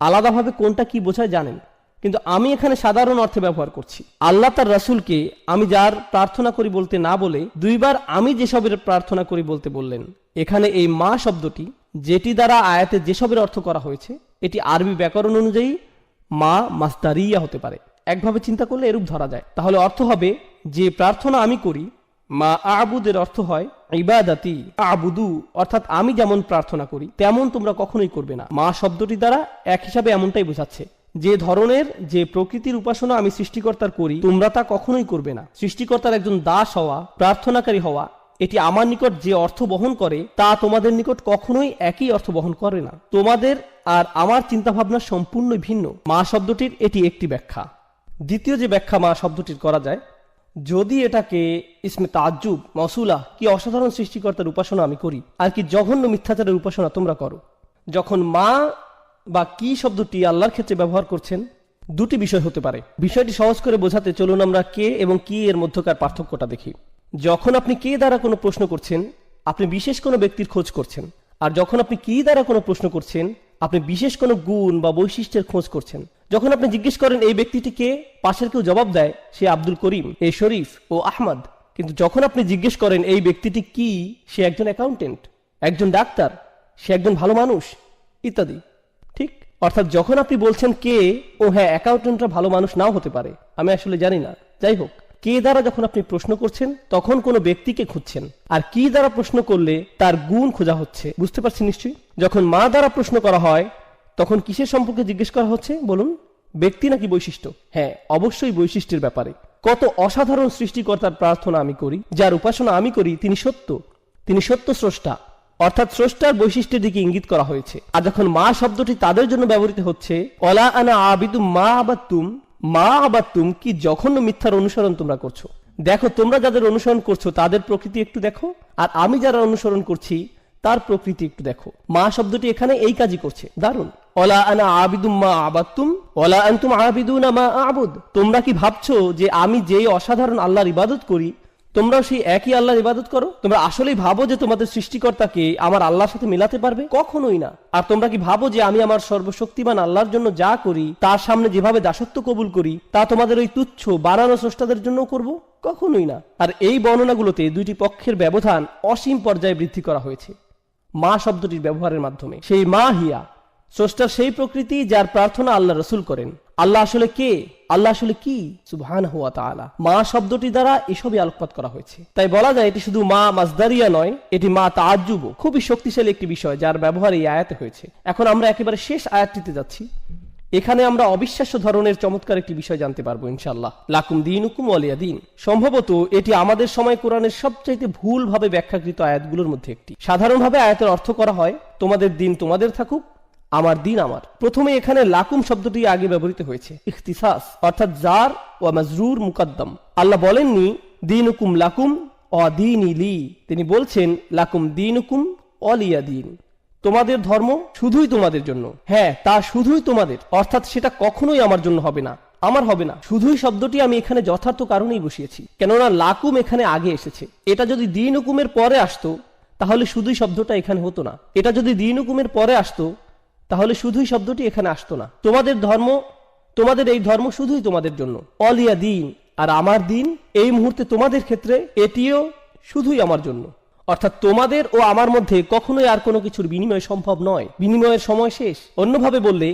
আলাদাভাবে কোনটা কি বোঝায় জানেন, কিন্তু আমি এখানে সাধারণ অর্থে ব্যবহার করছি। আল্লাহ তার রাসূলকে আমি যার প্রার্থনা করি বলতে না বলে দুইবার আমি যেসবের প্রার্থনা করি বলতে বললেন। এখানে এই মা শব্দটি, যেটি দ্বারা আয়াতে যেসবের অর্থ করা হয়েছে, এটি আরবি ব্যাকরণ অনুযায়ী মা মাসদারিয়া হতে পারে। একভাবে চিন্তা করলে এরূপ ধরা যায়। তাহলে অর্থ হবে যে প্রার্থনা আমি করি, মা আবুদের অর্থ হয় ইবাদাতি আবুদু, অর্থাৎ আমি যেমন প্রার্থনা করি তেমন তোমরা কখনোই করবে না। মা শব্দটি দ্বারা এক হিসাবে এমনটাই বোঝাচ্ছে যে ধরনের যে প্রকৃতির উপাসনা আমি সৃষ্টিকর্তার করি তোমরা তা কখনোই করবে না। সৃষ্টিকর্তার একজন দাস হওয়া, প্রার্থনাকারী হওয়া, এটি আমার নিকট যে অর্থ বহন করে তা তোমাদের নিকট কখনোই একই অর্থ বহন করে না। তোমাদের আর আমার চিন্তাভাবনা সম্পূর্ণ ভিন্ন। মা শব্দটির এটি একটি ব্যাখ্যা। দ্বিতীয় যে ব্যাখ্যা মা শব্দটির করা যায়, যদি এটাকে ইসমে তাজ্জুব মৌসুলা, কি অসাধারণ সৃষ্টিকর্তার উপাসনা আমি করি আর কি জঘন্য মিথ্যাচারের উপাসনা তোমরা করো। যখন মা বা কি শব্দটি আল্লাহর ক্ষেত্রে ব্যবহার করছেন, দুটি বিষয় হতে পারে। বিষয়টি সহজ করে বোঝাতে চলুন আমরা কে এবং কি এর মধ্যকার পার্থক্যটা দেখি। যখন আপনি কে দ্বারা কোনো প্রশ্ন করছেন, আপনি বিশেষ কোনো ব্যক্তির খোঁজ করছেন। আর যখন আপনি কি দ্বারা কোনো প্রশ্ন করছেন, আপনি বিশেষ কোনো গুণ বা বৈশিষ্ট্যের খোঁজ করছেন। যখন আপনি জিজ্ঞেস করেন এই ব্যক্তিটি কে, পাশের কেউ জবাব দেয় সে আব্দুল করিম, এ শরীফ ও আহমদ। কিন্তু যখন আপনি জিজ্ঞেস করেন এই ব্যক্তিটি কি, সে একজন অ্যাকাউন্টেন্ট, একজন ডাক্তার, সে একজন ভালো মানুষ ইত্যাদি। ঠিক, অর্থাৎ যখন আপনি বলছেন কে, ও হ্যাঁ অ্যাকাউন্টেন্টরা ভালো মানুষ নাও হতে পারে, আমি আসলে জানি না, যাই হোক, কে দ্বারা যখন আপনি প্রশ্ন করছেন তখন কোনো ব্যক্তিকে খুঁজছেন। আর কি দ্বারা প্রশ্ন করলে তার গুণ খোঁজা হচ্ছে। বুঝতে পারছেন নিশ্চয়ই? যখন মা দ্বারা প্রশ্ন করা হয় তখন কিসের সম্পর্কে জিজ্ঞেস করা হচ্ছে বলুন? ব্যক্তি নাকি বৈশিষ্ট্য? হ্যাঁ, অবশ্যই বৈশিষ্ট্যের ব্যাপারে। কত অসাধারণ সৃষ্টিকর্তার প্রার্থনা আমি করি, যার উপাসনা আমি করি, তিনি সত্য, তিনি সত্য স্রষ্টা, অর্থাৎ স্রষ্টার বৈশিষ্ট্যের দিকে ইঙ্গিত করা হয়েছে। আর যখন মা শব্দটি তাদের জন্য ব্যবহৃত হচ্ছে, অলা আনা আবিদু মা আবাদতুম, মা আবাদতুম, কি জঘন্য মিথ্যার অনুসরণ তোমরা করছো। দেখো তোমরা যাদের অনুসরণ করছো তাদের প্রকৃতি একটু দেখো, আর আমি যারা অনুসরণ করছি তার প্রকৃতি একটু দেখো। মা শব্দটি এখানে এই কাজই করছে। দারুণ। অলা আনা আবিদুম মা আবাদতুম ওয়ালা আনতুম আবিদুনা মা আবুদ। তোমরা কি ভাবছো যে আমি যেই অসাধারণ আল্লাহর ইবাদত করি তোমরাও সেই একই আল্লাহর ইবাদত করো? তোমরা আসলেই ভাবো যে তোমাদের সৃষ্টিকর্তাকে আমার আল্লাহর সাথে মিলাতে পারবে? কখনোই না। আর তোমরা কি ভাবো যে আমি আমার সর্বশক্তিমান আল্লাহর জন্য যা করি, তার সামনে যেভাবে দাসত্ব কবুল করি, তা তোমাদের ওই তুচ্ছ বানানো স্রষ্টাদের জন্য করব? কখনোই না। আর এই বর্ণনাগুলোতে দুইটি পক্ষের ব্যবধান অসীম পর্যায়ে বৃদ্ধি করা হয়েছে মা শব্দটির ব্যবহারের মাধ্যমে। সেই মা হিয়া, স্রষ্টার সেই প্রকৃতি যার প্রার্থনা আল্লাহ রসুল করেন। আল্লাহ আসলে কে, আল্লাহ আসলে কি, সুবহানাহু ওয়া তাআলা। মা শব্দটি দ্বারা এসবই আলোকপাত করা হয়েছে। তাই বলা যায় এটি শুধু মা মাসদারিয়া নয়, এটি মা তাআজ্জুব, খুবই শক্তিশালী একটি বিষয় যার ব্যবহার এই আয়াতে হয়েছে। এখন আমরা একেবারে শেষ আয়াতটিতে যাচ্ছি। এখানে আমরা অবিশ্বাস্য ধরনের চমৎকার একটি বিষয় জানতে পারবো ইনশাআল্লাহ। লাকুম দীনুকুম ওয়ালিয়া দীন। সম্ভবত এটি আমাদের সময় কোরআনের সবচাইতে ভুলভাবে ব্যাখ্যাকৃত আয়াতগুলোর মধ্যে একটি। সাধারণভাবে আয়াতের অর্থ করা হয় তোমাদের দিন তোমাদের থাকুক, আমার দিন আমার। প্রথমে এখানে লাকুম শব্দটি আগে ব্যবহৃত হয়েছে ইখতিসাস, অর্থাৎ জার ওয়া মাজরুর মুকদ্দম। আল্লাহ বলেননি দীনুকুম লাকুম ওয়া দীনি লি, তিনি বলছেন লাকুম দীনুকুম ওয়ালিয়া দীন, তোমাদের ধর্ম শুধুই তোমাদের জন্য। হ্যাঁ, তা শুধুই তোমাদের, অর্থাৎ সেটা কখনোই আমার জন্য হবে না, আমার হবে না। শুধুই শব্দটি আমি এখানে যথার্থ কারণেই বসিয়েছি, কেননা লাকুম এখানে আগে এসেছে। এটা যদি দিন হুকুমের পরে আসতো তাহলে শুধুই শব্দটা এখানে হতো না। এটা যদি দিন হুকুমের পরে আসতো তাহলে শুধুই শব্দটি এখানে আসতো না। তোমাদের ধর্ম, তোমাদের এই ধর্ম শুধুই তোমাদের জন্য, অলিয়া দিন, আর আমার দিন এই মুহূর্তে তোমাদের ক্ষেত্রে এটিও শুধুই আমার জন্য। অর্থাৎ তোমাদের ও আমার মধ্যে কখনোই আর কোনো কিছুর বিনিময় সম্ভব নয়, বিনিময়ের সময় শেষ। অন্যভাবে বললে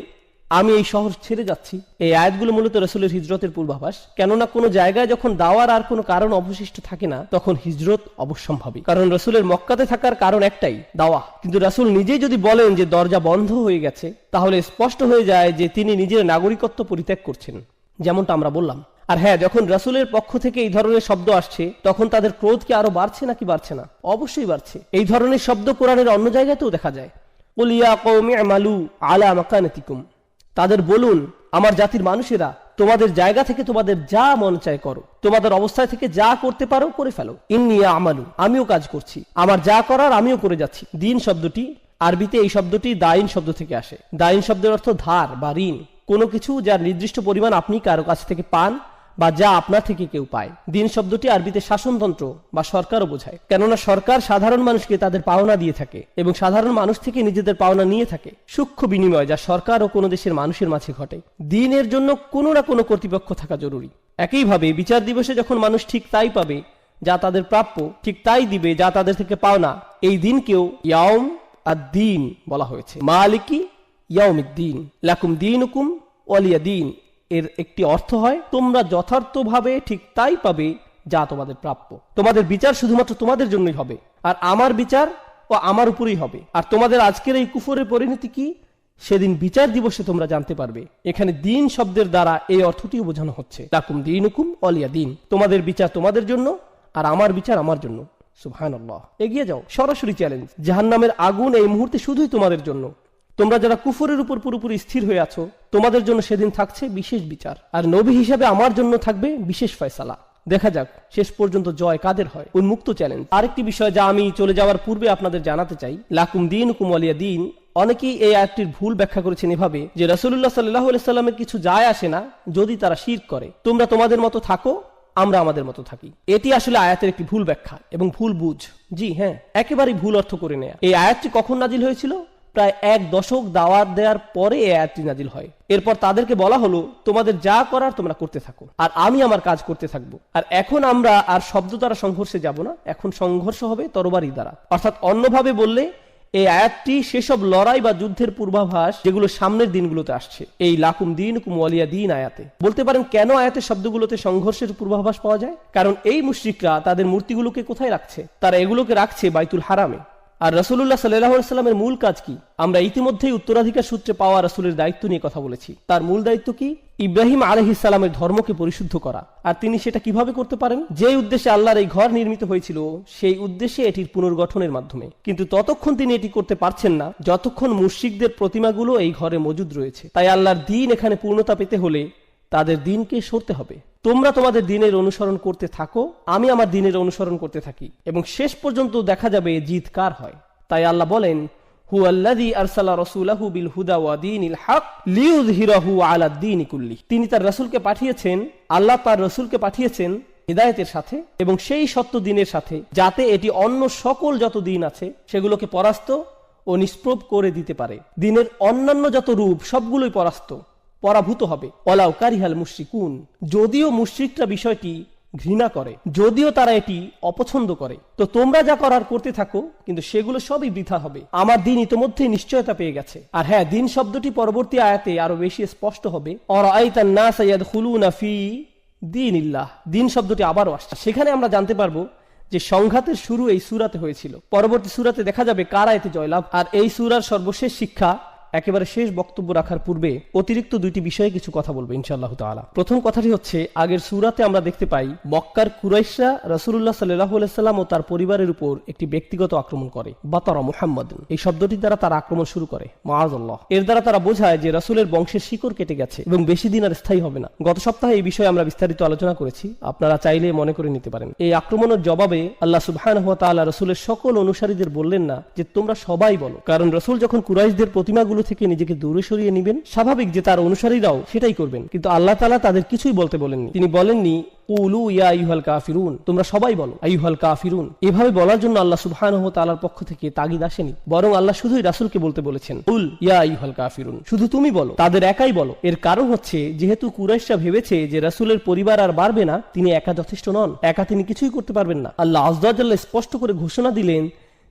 আমি এই শহর ছেড়ে যাচ্ছি। এই আয়াতগুলো মূলত রাসূলের হিজরতের পূর্বাভাস, কেননা কোনো জায়গায় যখন দাওয়ার আর কোনো কারণ অবশিষ্ট থাকে না তখন হিজরত অবশ্যম্ভাবী। কারণ রাসূলের মক্কাতে থাকার কারণ একটাই, দাওয়া। কিন্তু রাসূল নিজেই যদি বলেন যে দরজা বন্ধ হয়ে গেছে তাহলে স্পষ্ট হয়ে যায় যে তিনি নিজের নাগরিকত্ব পরিত্যাগ করছেন, যেমনটা আমরা বললাম। আর হ্যাঁ, যখন রাসূলের পক্ষ থেকে এই ধরনের শব্দ আসছে তখন তাদের ক্রোধ কি আরো বাড়ছে নাকি বাড়ছে না? অবশ্যই বাড়ছে। এই ধরনের শব্দ কোরআনের অন্য জায়গাতেও দেখা যায়। কুল ইয়া কওমি আমালু আলা মাকানাতিকুম, তাদের বলুন আমার জাতির মানুষেরা তোমাদের জায়গা থেকে তোমাদের যা মন চায় করো, তোমাদের অবস্থায় থেকে যা করতে পারো করে ফেলো। ইন্নী আমালু, আমিও কাজ করছি, আমার যা করার আমিও করে যাচ্ছি। দিন শব্দটি আরবিতে এই শব্দটি দাইন শব্দ থেকে আসে। দাইন শব্দের অর্থ ধার বা ঋণ, কোনো কিছু যার নির্দিষ্ট পরিমাণ আপনি কারো কাছ থেকে পান বা যা আপনার থেকে কেউ পায়। দিন শব্দটি আরবিতে শাসনতন্ত্র বা সরকারও বোঝায়, কেননা সরকার সাধারণ মানুষকে তাদের পাওনা দিয়ে থাকে এবং সাধারণ মানুষ থেকে নিজেদের পাওনা নিয়ে থাকে। সূক্ষ্ম বিনিময় যা সরকার ও কোনো দেশের মানুষের মাঝে ঘটে। দিনের জন্য কোনো না কোনো কর্তৃপক্ষ থাকা জরুরি। একইভাবে বিচার দিবসে যখন মানুষ ঠিক তাই পাবে যা তাদের প্রাপ্য, ঠিক তাই দিবে যা তাদের থেকে পাওনা, এই দিনকেও ইয়াউম আদ-দ্বীন বলা হয়েছে। মালিকি ইয়াউমিদ্দিন লাকুম দীনুকুম ওয়ালিয়া দীন এর একটি অর্থ হয় তোমরা যথার্থভাবে ঠিক তাই পাবে যা তোমাদের প্রাপ্য। তোমাদের বিচার শুধুমাত্র তোমাদের জন্যই হবে, আর আমার বিচার ও আমার উপরেই হবে। আর তোমাদের আজকের এই কুফরের পরিণতি কি সেদিন বিচার দিবসে তোমরা জানতে পারবে। এখানে দিন শব্দের দ্বারা এই অর্থটিও বোঝানো হচ্ছে লাকুম দীনুকুম ওয়ালিয়া দীন, তোমাদের বিচার তোমাদের জন্য আর আমার বিচার আমার জন্য। সুবহানাল্লাহ। এগিয়ে যাও, সরাসরি চ্যালেঞ্জ। জাহান্নামের আগুন এই মুহূর্তে শুধুই তোমাদের জন্য। তোমরা যারা কুফরের উপর পুরোপুরি স্থির হয়ে আছো, তোমাদের জন্য সেদিন থাকছে বিশেষ বিচার, আর নবী হিসাবে আমার জন্য থাকবে বিশেষ ফয়সালা। দেখা যাক শেষ পর্যন্ত জয় কাদের হয়। উন্মুক্ত চ্যালেঞ্জ। আরেকটি বিষয় যা আমি চলে যাওয়ার পূর্বে আপনাদের জানাতে চাই, লাকুম দীনুকুম ওয়ালিয়া দীন, অনেকেই এই আয়াতটির ভুল ব্যাখ্যা করেছেন এভাবে যে রাসূলুল্লাহ সাল্লাল্লাহু আলাইহি সাল্লামের কিছু যায় আসে না যদি তারা শিরক করে, তোমরা তোমাদের মতো থাকো, আমরা আমাদের মতো থাকি। এটি আসলে আয়াতের একটি ভুল ব্যাখ্যা এবং ভুল বুঝ। জি হ্যাঁ, একেবারেই ভুল অর্থ করে নেয়া। এই আয়াতটি কখন নাজিল হয়েছিল? প্রায় 1 দশক দাওয়াত দেওয়ার পরে এই আয়াতটি নাজিল হয়। এরপর তাদেরকে বলা হলো তোমাদের যা করার তোমরা করতে থাকো আর আমি আমার কাজ করতে থাকবো। আর এখন আমরা আর শব্দ দ্বারা সংঘর্ষে যাব না, এখন সংঘর্ষ হবে তরবারি দ্বারা। অর্থাৎ অন্যভাবে বললে এই আয়াতটি সেসব লড়াই বা যুদ্ধের পূর্বাভাস যেগুলো সামনের দিনগুলোতে আসছে। এই লাকুম দীনুকুম ওয়ালিয়া দীন আয়াতে বলতে পারেন কেন আয়াতের শব্দগুলোতে সংঘর্ষের পূর্বাভাস পাওয়া যায়? কারণ এই মুশরিকরা তাদের মূর্তিগুলোকে কোথায় রাখছে? তারা এগুলোকে রাখছে বাইতুল হারামে। আর রাসূলুল্লাহ সাল্লাল্লাহু আলাইহি সাল্লামের মূল কাজ কি? আমরা ইতিমধ্যেই উত্তরাধিকার সূত্রে পাওয়া রাসূলের দায়িত্ব নিয়ে কথা বলেছি। তার মূল দায়িত্ব কি? ইব্রাহিম আলাইহিস সালামের ধর্মকে পরিশুদ্ধ করা। আর তিনি সেটা কিভাবে করতে পারেন? যে উদ্দেশ্যে আল্লাহর এই ঘর নির্মিত হয়েছিল সেই উদ্দেশ্যে এটির পুনর্গঠনের মাধ্যমে। কিন্তু ততক্ষণ তিনি এটি করতে পারছেন না যতক্ষণ মুশরিকদের প্রতিমাগুলো এই ঘরে মজুদ রয়েছে। তাই আল্লাহর দ্বীন এখানে পূর্ণতা পেতে হলে তাদের দ্বীনকে সরতে হবে। তোমরা তোমাদের দ্বীনের অনুসরণ করতে থাকো, আমি আমার দ্বীনের অনুসরণ করতে থাকি, এবং শেষ পর্যন্ত দেখা যাবে জিত কার হয়। তাই আল্লাহ বলেন হুয়াল্লাযী আরসালা রাসূলাহু বিল হুদা ওয়া দীনিল হক লিইয়ুযহিরাহু আলাদ দীনি কুল্লি। তিনি তার রাসূলকে পাঠিয়েছেন, আল্লাহ তার রাসূলকে পাঠিয়েছেন হিদায়াতের সাথে এবং সেই সত্য দ্বীনের সাথে, যাতে এটি অন্য সকল যত দ্বীন আছে সেগুলোকে পরাস্ত ও নিষ্প্রভ করে দিতে পারে। দ্বীনের অন্যান্য যত রূপ সবগুলোই পরাভূত হবে। ওয়ালাউ কারিহাল মুশরিকুন, যদিও মুশরিকরা বিষয়টি ঘৃণা করে, যদিও তারা এটি অপছন্দ করে। তো তোমরা যা করার করতে থাকো, কিন্তু সেগুলো সবই বৃথা হবে। আমার দ্বীন ইতোমধ্যেই নিশ্চয়তা পেয়ে গেছে। আর হ্যাঁ, দ্বীন শব্দটি পরবর্তী আয়াতে আরো বেশি স্পষ্ট হবে। আরাআইতান নাসা ইয়াদখুলুনা ফি দীনিল্লাহ, দ্বীন শব্দটি আবারও আসছে। সেখানে আমরা জানতে পারবো যে সংঘাতের শুরু এই সূরাতে হয়েছিল। পরবর্তী সূরাতে দেখা যাবে কারা এতে জয়লাভ। আর এই সূরার সর্বশেষ শিক্ষা একেবারে শেষ বক্তব্য রাখার পূর্বে অতিরিক্ত দুইটি বিষয়ে কিছু কথা বলবো ইনশাআল্লাহ তাআলা। প্রথম কথাটি হচ্ছে, আগের সূরাতে আমরা দেখতে পাই মক্কার কুরাইশরা রাসূলুল্লাহ সাল্লাল্লাহু আলাইহি সাল্লাম ও তার পরিবারের উপর একটি ব্যক্তিগত আক্রমণ করে। বাতারা মুহাম্মাদুন, এই শব্দটি দ্বারা তারা আক্রমণ শুরু করে। মাআযাল্লাহ, এর দ্বারা তারা বোঝায় যে রাসূলের বংশের শিকড় কেটে গেছে এবং বেশি দিন আর স্থায়ী হবে না। গত সপ্তাহে এই বিষয়ে আমরা বিস্তারিত আলোচনা করেছি, আপনারা চাইলে মনে করে নিতে পারেন। এই আক্রমণের জবাবে আল্লাহ সুবহানাহু ওয়া তাআলা রাসূলের সকল অনুসারীদের বললেন না যে তোমরা সবাই বলো, কারণ রাসূল যখন কুরাইশদের প্রতিমাগুলো থেকে নিজেকে দূরে সরিয়ে নেবেন, স্বাভাবিক যে তার অনুসারীরাও সেটাই করবেন। কিন্তু আল্লাহ তাআলা তাদের কিছুই বলতে বলেননি। তিনি বলেননি কুলু ইয়া আইয়ুহাল কাফিরুন, তোমরা সবাই বলো আইয়ুহাল কাফিরুন। এভাবে বলার জন্য আল্লাহ সুবহানাহু ওয়া তাআলার পক্ষ থেকে তাগিদ আসেনি, বরং আল্লাহ শুধুই রাসূলকে বলতে বলেছেন কুল ইয়া আইয়ুহাল কাফিরুন, শুধু তুমি বলো, তাদের একাই বলো। এর কারণ হচ্ছে যেহেতু কুরাইশরা ভেবেছে যে রাসূলের পরিবার আর বাড়বে না, তিনি একা যথেষ্ট নন, একা তিনি কিছুই করতে পারবেন না। আল্লাহ আযজা ওয়া জাল্লা স্পষ্ট করে ঘোষণা দিলেন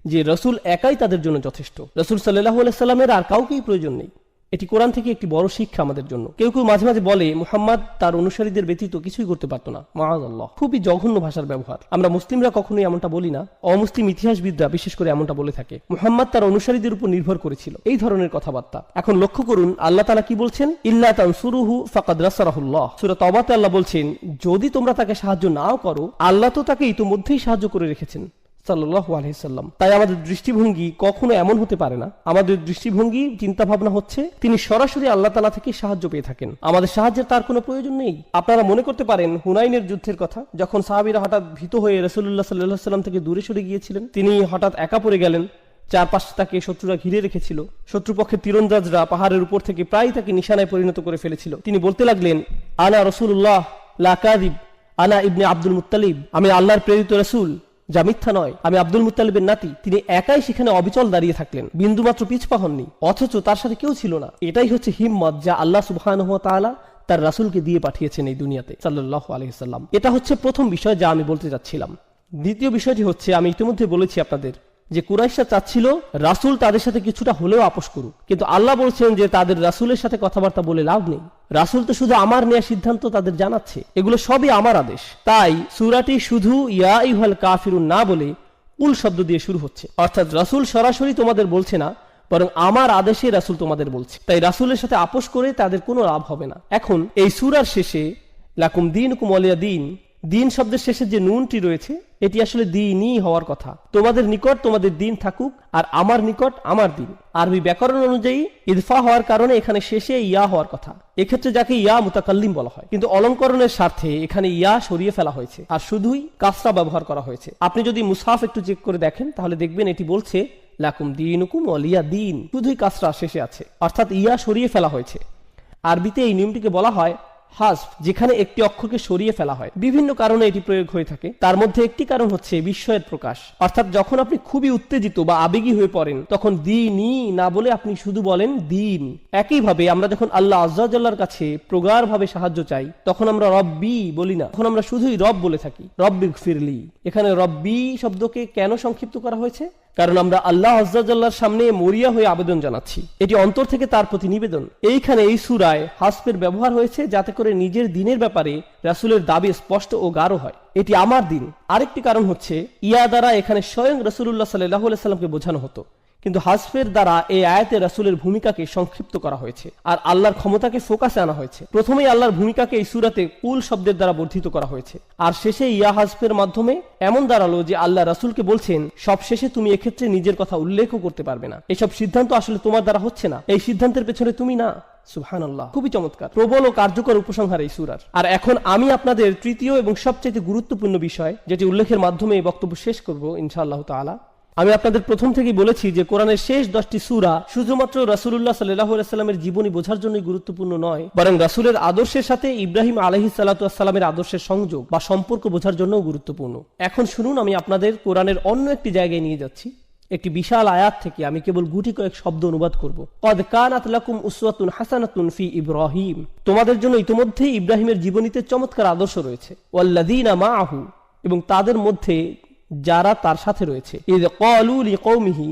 যে রাসূল একাই তাদের জন্য যথেষ্ট। রাসূল সাল্লাল্লাহু আলাইহি সাল্লামের আর কাউকেই প্রয়োজন নেই। এটি কোরআন থেকে একটি বড় শিক্ষা আমাদের জন্য। কেউ কেউ মাঝে মাঝে বলে মুহাম্মদ তার অনুসারীদের ব্যতীত কিছুই করতে পারতো না। মাআযাল্লাহ, খুবই জঘন্য ভাষার ব্যবহার। আমরা মুসলিমরা কখনোই এমনটা বলি না, অমুসলিম ইতিহাসবিদরা বিশেষ করে এমনটা বলে থাকে। মুহাম্মদ তার অনুসারীদের উপর নির্ভর করেছিল, এই ধরনের কথাবার্তা। এখন লক্ষ্য করুন আল্লাহ তাআলা কি বলছেন, ইল্লা তানসুরুহু ফাকাদ নাসারাহুল্লাহ। সূরা তাওবাতে আল্লাহ বলছেন যদি তোমরা তাকে সাহায্য নাও করো, আল্লাহ তো তাকে ইতোমধ্যেই সাহায্য করে রেখেছেন সাল্লাল্লাহু আলাইহি সাল্লাম। তাই আমাদের দৃষ্টিভঙ্গি কখনো এমন হতে পারে না। আমাদের দৃষ্টিভঙ্গি, চিন্তা ভাবনা হচ্ছে তিনি সরাসরি আল্লাহ তাআলা থেকে সাহায্য পেয়ে থাকেন, আমাদের সাহায্যের তার কোনো প্রয়োজন নেই। আপনারা মনে করতে পারেন হুনাইনের যুদ্ধের কথা, যখন সাহাবীরা হঠাৎ ভীত হয়ে রাসূলুল্লাহ সাল্লাল্লাহু আলাইহি সাল্লাম থেকে দূরে সরে গিয়েছিলেন, তিনি হঠাৎ একা পড়ে গেলেন, চারপাশে তাকে শত্রুরা ঘিরে রেখেছিল। শত্রুপক্ষের তীরন্দাজরা পাহাড়ের উপর থেকে প্রায় তাকে নিশানায় পরিণত করে ফেলেছিল। তিনি বলতে লাগলেন, আনা রাসূলুল্লাহ লা কাযিব, আনা ইবনে আব্দুল মুত্তালিব, আমি আল্লাহর প্রেরিত রাসূল, যা মিথ্যা নয়, আমি আব্দুল মুত্তালিবের নাতি। তিনি একাই সেখানে অবিচল দাঁড়িয়ে থাকলেন, বিন্দুমাত্র পিছপা হননি, অথচ তার সাথে কেউ ছিল না। এটাই হচ্ছে হিম্মত যা আল্লাহ সুবহানাহু ওয়া তাআলা তার রাসূলকে দিয়ে পাঠিয়েছেন এই দুনিয়াতে সাল্লাল্লাহু আলাইহি ওয়াসাল্লাম। এটা হচ্ছে প্রথম বিষয় যা আমি বলতে যাচ্ছিলাম। দ্বিতীয় বিষয়টি হচ্ছে, আমি ইতিমধ্যে বলেছি আপনাদের যে কুরাইশরা চাচ্ছিল রাসূল তাদের সাথে কিছুটা হলেও আপোষ করুক, কিন্তু আল্লাহ বলছেন যে তাদের রাসূলের সাথে কথাবার্তা বলে লাভ নেই। রাসূল তো শুধু আমার নেওয়া সিদ্ধান্ত তাদের জানাচ্ছে, এগুলো সবই আমার আদেশ। তাই সূরাটি শুধু ইয়া আইয়ুহাল কাফিরুন না বলে কুল শব্দ দিয়ে শুরু হচ্ছে, অর্থাৎ রাসূল সরাসরি তোমাদের বলছে না, বরং আমার আদেশে রাসূল তোমাদের বলছে। তাই রাসূলের সাথে আপোষ করে তাদের কোনো লাভ হবে না। এখন এই সূরার শেষে লাকুম দীনুকুম ওয়ালিয়া দীন, দিন শব্দের শেষে যে নুনটি রয়েছে এটি আসলে দ্বীনই হওয়ার কথা। তোমাদের নিকট তোমাদের দিন থাকুক আর আমার নিকট আমার দিন। আরবি ব্যাকরণ অনুযায়ী ইদফা হওয়ার কারণে এখানে শেষে ইয়া হওয়ার কথা, এক্ষেত্রে যাকে ইয়া মুতাকাল্লিম বলা হয়, কিন্তু অলঙ্করণের স্বার্থে এখানে ইয়া সরিয়ে ফেলা হয়েছে আর শুধুই কাসরা ব্যবহার করা হয়েছে। আপনি যদি মুসহাফ একটু চেক করে দেখেন তাহলে দেখবেন এটি বলছে লাকুম দীনুকুম ওয়ালিয়া দীন, শুধুই কাসরা শেষে আছে, অর্থাৎ ইয়া সরিয়ে ফেলা হয়েছে। আরবিতে এই নিয়মটিকে বলা হয় হাসফ, যেখানে একটি অক্ষরকে সরিয়ে ফেলা হয়। বিভিন্ন কারণে এটি প্রয়োগ হয়ে থাকে, তার মধ্যে একটি কারণ হচ্ছে বিস্ময়ের প্রকাশ, অর্থাৎ যখন আপনি খুবই উত্তেজিত বা আবেগী হয়ে পড়েন তখন দ্বীনি না বলে আপনি শুধু বলেন দিন। একইভাবে আমরা যখন আল্লাহ আযজা ওয়া জাল্লার কাছে প্রগাঢ়ভাবে সাহায্য চাই তখন আমরা রব্বি বলি না, তখন আমরা শুধুই রব বলে থাকি, রব্বিগফিরলি। এখানে রব্বি শব্দকে কেন সংক্ষিপ্ত করা হয়েছে? কারণ আমরা আল্লাহ আযজা ওয়া জাল্লার সামনে মরিয়া হয়ে আবেদন জানাচ্ছি, এটি অন্তর থেকে তার প্রতি নিবেদন। এইখানে এই সূরায় হাসফের ব্যবহার হয়েছে যাতে করে নিজের দিনের ব্যাপারে রাসূলের দাবি স্পষ্ট ও গাঢ় হয়, এটি আমার দিন। আরেকটি কারণ হচ্ছে ইয়া দ্বারা এখানে স্বয়ং রাসূলুল্লাহ সাল্লাল্লাহু আলাইহি সাল্লামকে বোঝানো হতো, কিন্তু হাসফের দ্বারা এই আয়াতে রাসূলের ভূমিকাকে সংক্ষিপ্ত করা হয়েছে আর আল্লাহর ক্ষমতাকে ফোকাসে আনা হয়েছে। প্রথমেই আল্লাহর ভূমিকাকে এই সূরাতে কুল শব্দের দ্বারা বর্ধিত করা হয়েছে আর শেষে ইয়া হাসফের মাধ্যমে এমন দাঁড়ালো যে আল্লাহ রাসূলকে বলছেন সব শেষে তুমি এক্ষেত্রে নিজের কথা উল্লেখও করতে পারবে না, এসব সিদ্ধান্ত আসলে তোমার দ্বারা হচ্ছে না, এই সিদ্ধান্তের পেছনে তুমি না। সুবহানাল্লাহ, খুবই চমৎকার, প্রবল ও কার্যকর উপসংহার এই সূরার। আর এখন আমি আপনাদের তৃতীয় এবং সবচেয়ে গুরুত্বপূর্ণ বিষয়, যেটি উল্লেখের মাধ্যমে এই বক্তব্য শেষ করব ইনশাআল্লাহ তাআলা। আমি আপনাদের প্রথম থেকেই বলেছি যে কোরআনের শেষ 10টি সূরা শুধুমাত্র রাসূলুল্লাহ সাল্লাল্লাহু আলাইহি ওয়াসাল্লামের জীবনী বোঝার জন্যই গুরুত্বপূর্ণ নয়, বরং রাসূলের আদর্শের সাথে ইব্রাহিম আলাইহিস সালাতু ওয়াস সালামের আদর্শের সংযোগ বা সম্পর্ক বোঝার জন্যও গুরুত্বপূর্ণ। এখন শুনুন, আমি আপনাদের কোরআনের অন্য একটি জায়গায় নিয়ে যাচ্ছি। একটি বিশাল আয়াত থেকে আমি কেবল গুটি কয়েক শব্দ অনুবাদ করব। কদ কানাত লাকুম উসওয়াতুন হাসানাতুন ফি ইব্রাহিম, তোমাদের জন্য ইতিমধ্যেই ইব্রাহিমের জীবনীতে চমৎকার আদর্শ রয়েছে। ওয়াল্লাযীনা মাআহু, এবং তাদের মধ্যে যারা তার সাথে রয়েছে। ইয ক্বালু লিকওমিহি,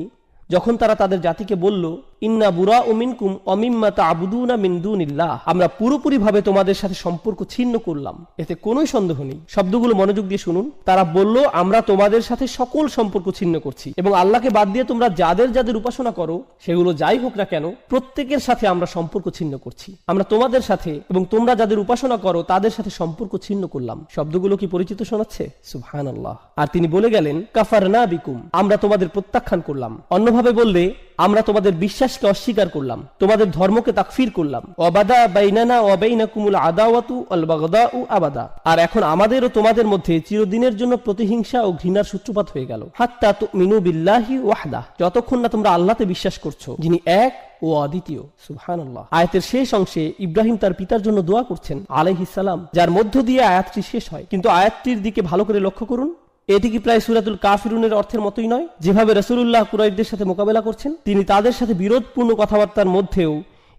যখন তারা তাদের জাতিকে বলল ইন্না বুরাউ মিনকুম ওয়া মিম্মা তা'বুদুনা মিন দুনিল্লাহ, আমরা পুরোপুরি ভাবে তোমাদের সাথে সম্পর্ক ছিন্ন করলাম। এতে কোনো সন্দেহ নেই। শব্দগুলো মনোযোগ দিয়ে শুনুন। তারা বলল আমরা তোমাদের সাথে সকল সম্পর্ক ছিন্ন করছি এবং আল্লাহকে বাদ দিয়ে তোমরা যাদের যাদের উপাসনা করো সেগুলো যাই হোক না কেন প্রত্যেকের সাথে আমরা সম্পর্ক ছিন্ন করছি। আমরা তোমাদের সাথে এবং তোমরা যাদের উপাসনা করো তাদের সাথে সম্পর্ক ছিন্ন করলাম। শব্দগুলো কি পরিচিত শোনাচ্ছে? সুবহানাল্লাহ। আর তিনি বলে গেলেন কাফারনা বিকুম, আমরা তোমাদের প্রত্যাখ্যান করলাম। অন্যভাবে বললে আমরা তোমাদের বিশ্বাসকে অস্বীকার করলাম, তোমাদের ধর্মকে তাকফির করলাম। ওয়াবাদা বাইনানা ওয়া বাইনাকুমুল আদাওয়াতু ওয়াল বাগদাউ আবাদা, আর এখন আমাদের ও তোমাদের মধ্যে চিরদিনের জন্য প্রতিহিংসা ও ঘৃণার সূত্রপাত হয়ে গেল। হাত্তা তুমিনু বিল্লাহি ওয়াহদা, যতক্ষণ না তোমরা আল্লাহতে বিশ্বাস করছো যিনি এক ও অদ্বিতীয়। সুবহানাল্লাহ। আয়াতের শেষ অংশে ইব্রাহিম তার পিতার জন্য দোয়া করছেন আলাইহিস সালাম, যার মধ্য দিয়ে আয়াতটি শেষ হয়। কিন্তু আয়াতটির দিকে ভালো করে লক্ষ্য করুন, এটি কি প্রায় সূরাতুল কাফিরুনের অর্থের মতোই নয়? যেভাবে রাসূলুল্লাহ কুরাইশদের সাথে মোকাবেলা করছেন, তিনি তাদের সাথে বিরোধপূর্ণ কথাবার্তার মধ্যেও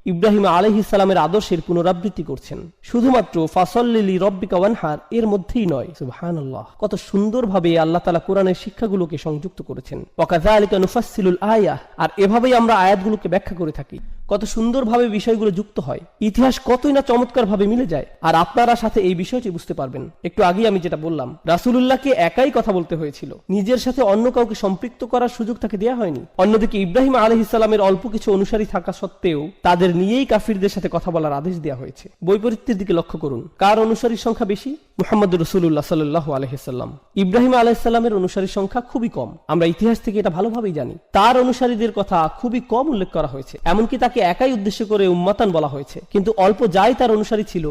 ইব্রাহিম আলাইহিস সালামের আদর্শের পুনরাবৃত্তি করছেন। শুধুমাত্র ফাসল্লি লিরাব্বিকা ওয়ানহার এর মধ্যেই নয়। সুবহানাল্লাহ, কত সুন্দরভাবে আল্লাহ তাআলা কোরআনের শিক্ষাগুলোকে সংযুক্ত করেছেন। ওয়াকাযালিকা নুফাসসিলুল আয়াহ, আর এভাবেই আমরা আয়াতগুলোকে ব্যাখ্যা করে থাকি। কত সুন্দরভাবে বিষয়গুলো যুক্ত হয়, ইতিহাস কতই না চমৎকারভাবে মিলে যায়। আর আপনারা সাথে এই বিষয়টি বুঝতে পারবেন। একটু আগেই আমি যেটা বললাম, রাসূলুল্লাহকে একাই কথা বলতে হয়েছিল, নিজের সাথে অন্য কাউকে সম্পৃক্ত করার সুযোগ তাকে দেয়া হয়নি। অন্যদিকে ইব্রাহিম আলাইহিস সালামের অল্প কিছু অনুসারী থাকা সত্ত্বেও তাদের নিয়েই কাফিরদের সাথে কথা বলার আদেশ দেওয়া হয়েছে। বৈপরীত্যের দিকে লক্ষ্য করুন, কার অনুসারীর সংখ্যা বেশি? মুহাম্মদুর রাসূলুল্লাহ সাল্লাল্লাহু আলাইহি সাল্লাম। ইব্রাহিম আলাইহিস সালামের অনুসারীর সংখ্যা খুবই কম, আমরা ইতিহাস থেকে এটা ভালোভাবেই জানি। তার অনুসারীদের কথা খুবই কম উল্লেখ করা হয়েছে, এমনকি তাকে একাই উদ্দেশ্য করে উম্মাতান বলা হয়েছে। কিন্তু অল্প যাই তার অনুসারী ছিল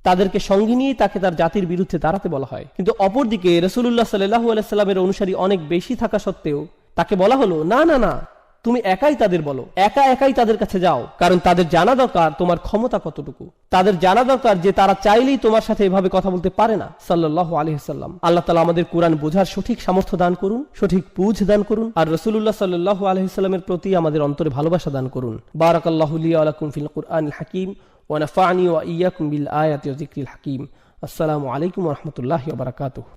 তাদেরকে সঙ্গে নিয়ে তাকে তার জাতির বিরুদ্ধে দাঁড়াতে বলা হয়। কিন্তু অপরদিকে রাসূলুল্লাহ সাল্লাল্লাহু আলাইহি সাল্লামের অনুসারী অনেক বেশি থাকা সত্ত্বেও তাকে বলা হলো, না না না, তুমি একাই তাদের বলো, একাই তাদের কাছে যাও, কারণ তাদের জানা দরকার তোমার ক্ষমতা কতটুকু। তাদের জানা দরকার যে তারা চাইলেই তোমার সাথে এভাবে কথা বলতে পারে না। সাল্লাল্লাহু আলাইহি ওয়াসাল্লাম। আল্লাহ তাআলা আমাদের কোরআন বোঝার সঠিক সামর্থ্য দান করুন, সঠিক বুঝ দান করুন, আর রাসূলুল্লাহ সাল্লাল্লাহু আলাইহি ওয়াসাল্লামের প্রতি আমাদের অন্তরে ভালোবাসা দান করুন। বারাকাল্লাহু লি ওয়া লাকুম ফিল কুরআনিল হাকীম ওয়া নাফা'নি ওয়া ইয়্যাকুম বিল আয়াতি ওয়া যিকরিল হাকীম। আসসালামু আলাইকুম ওয়া রাহমাতুল্লাহি ওয়া বারাকাতুহু।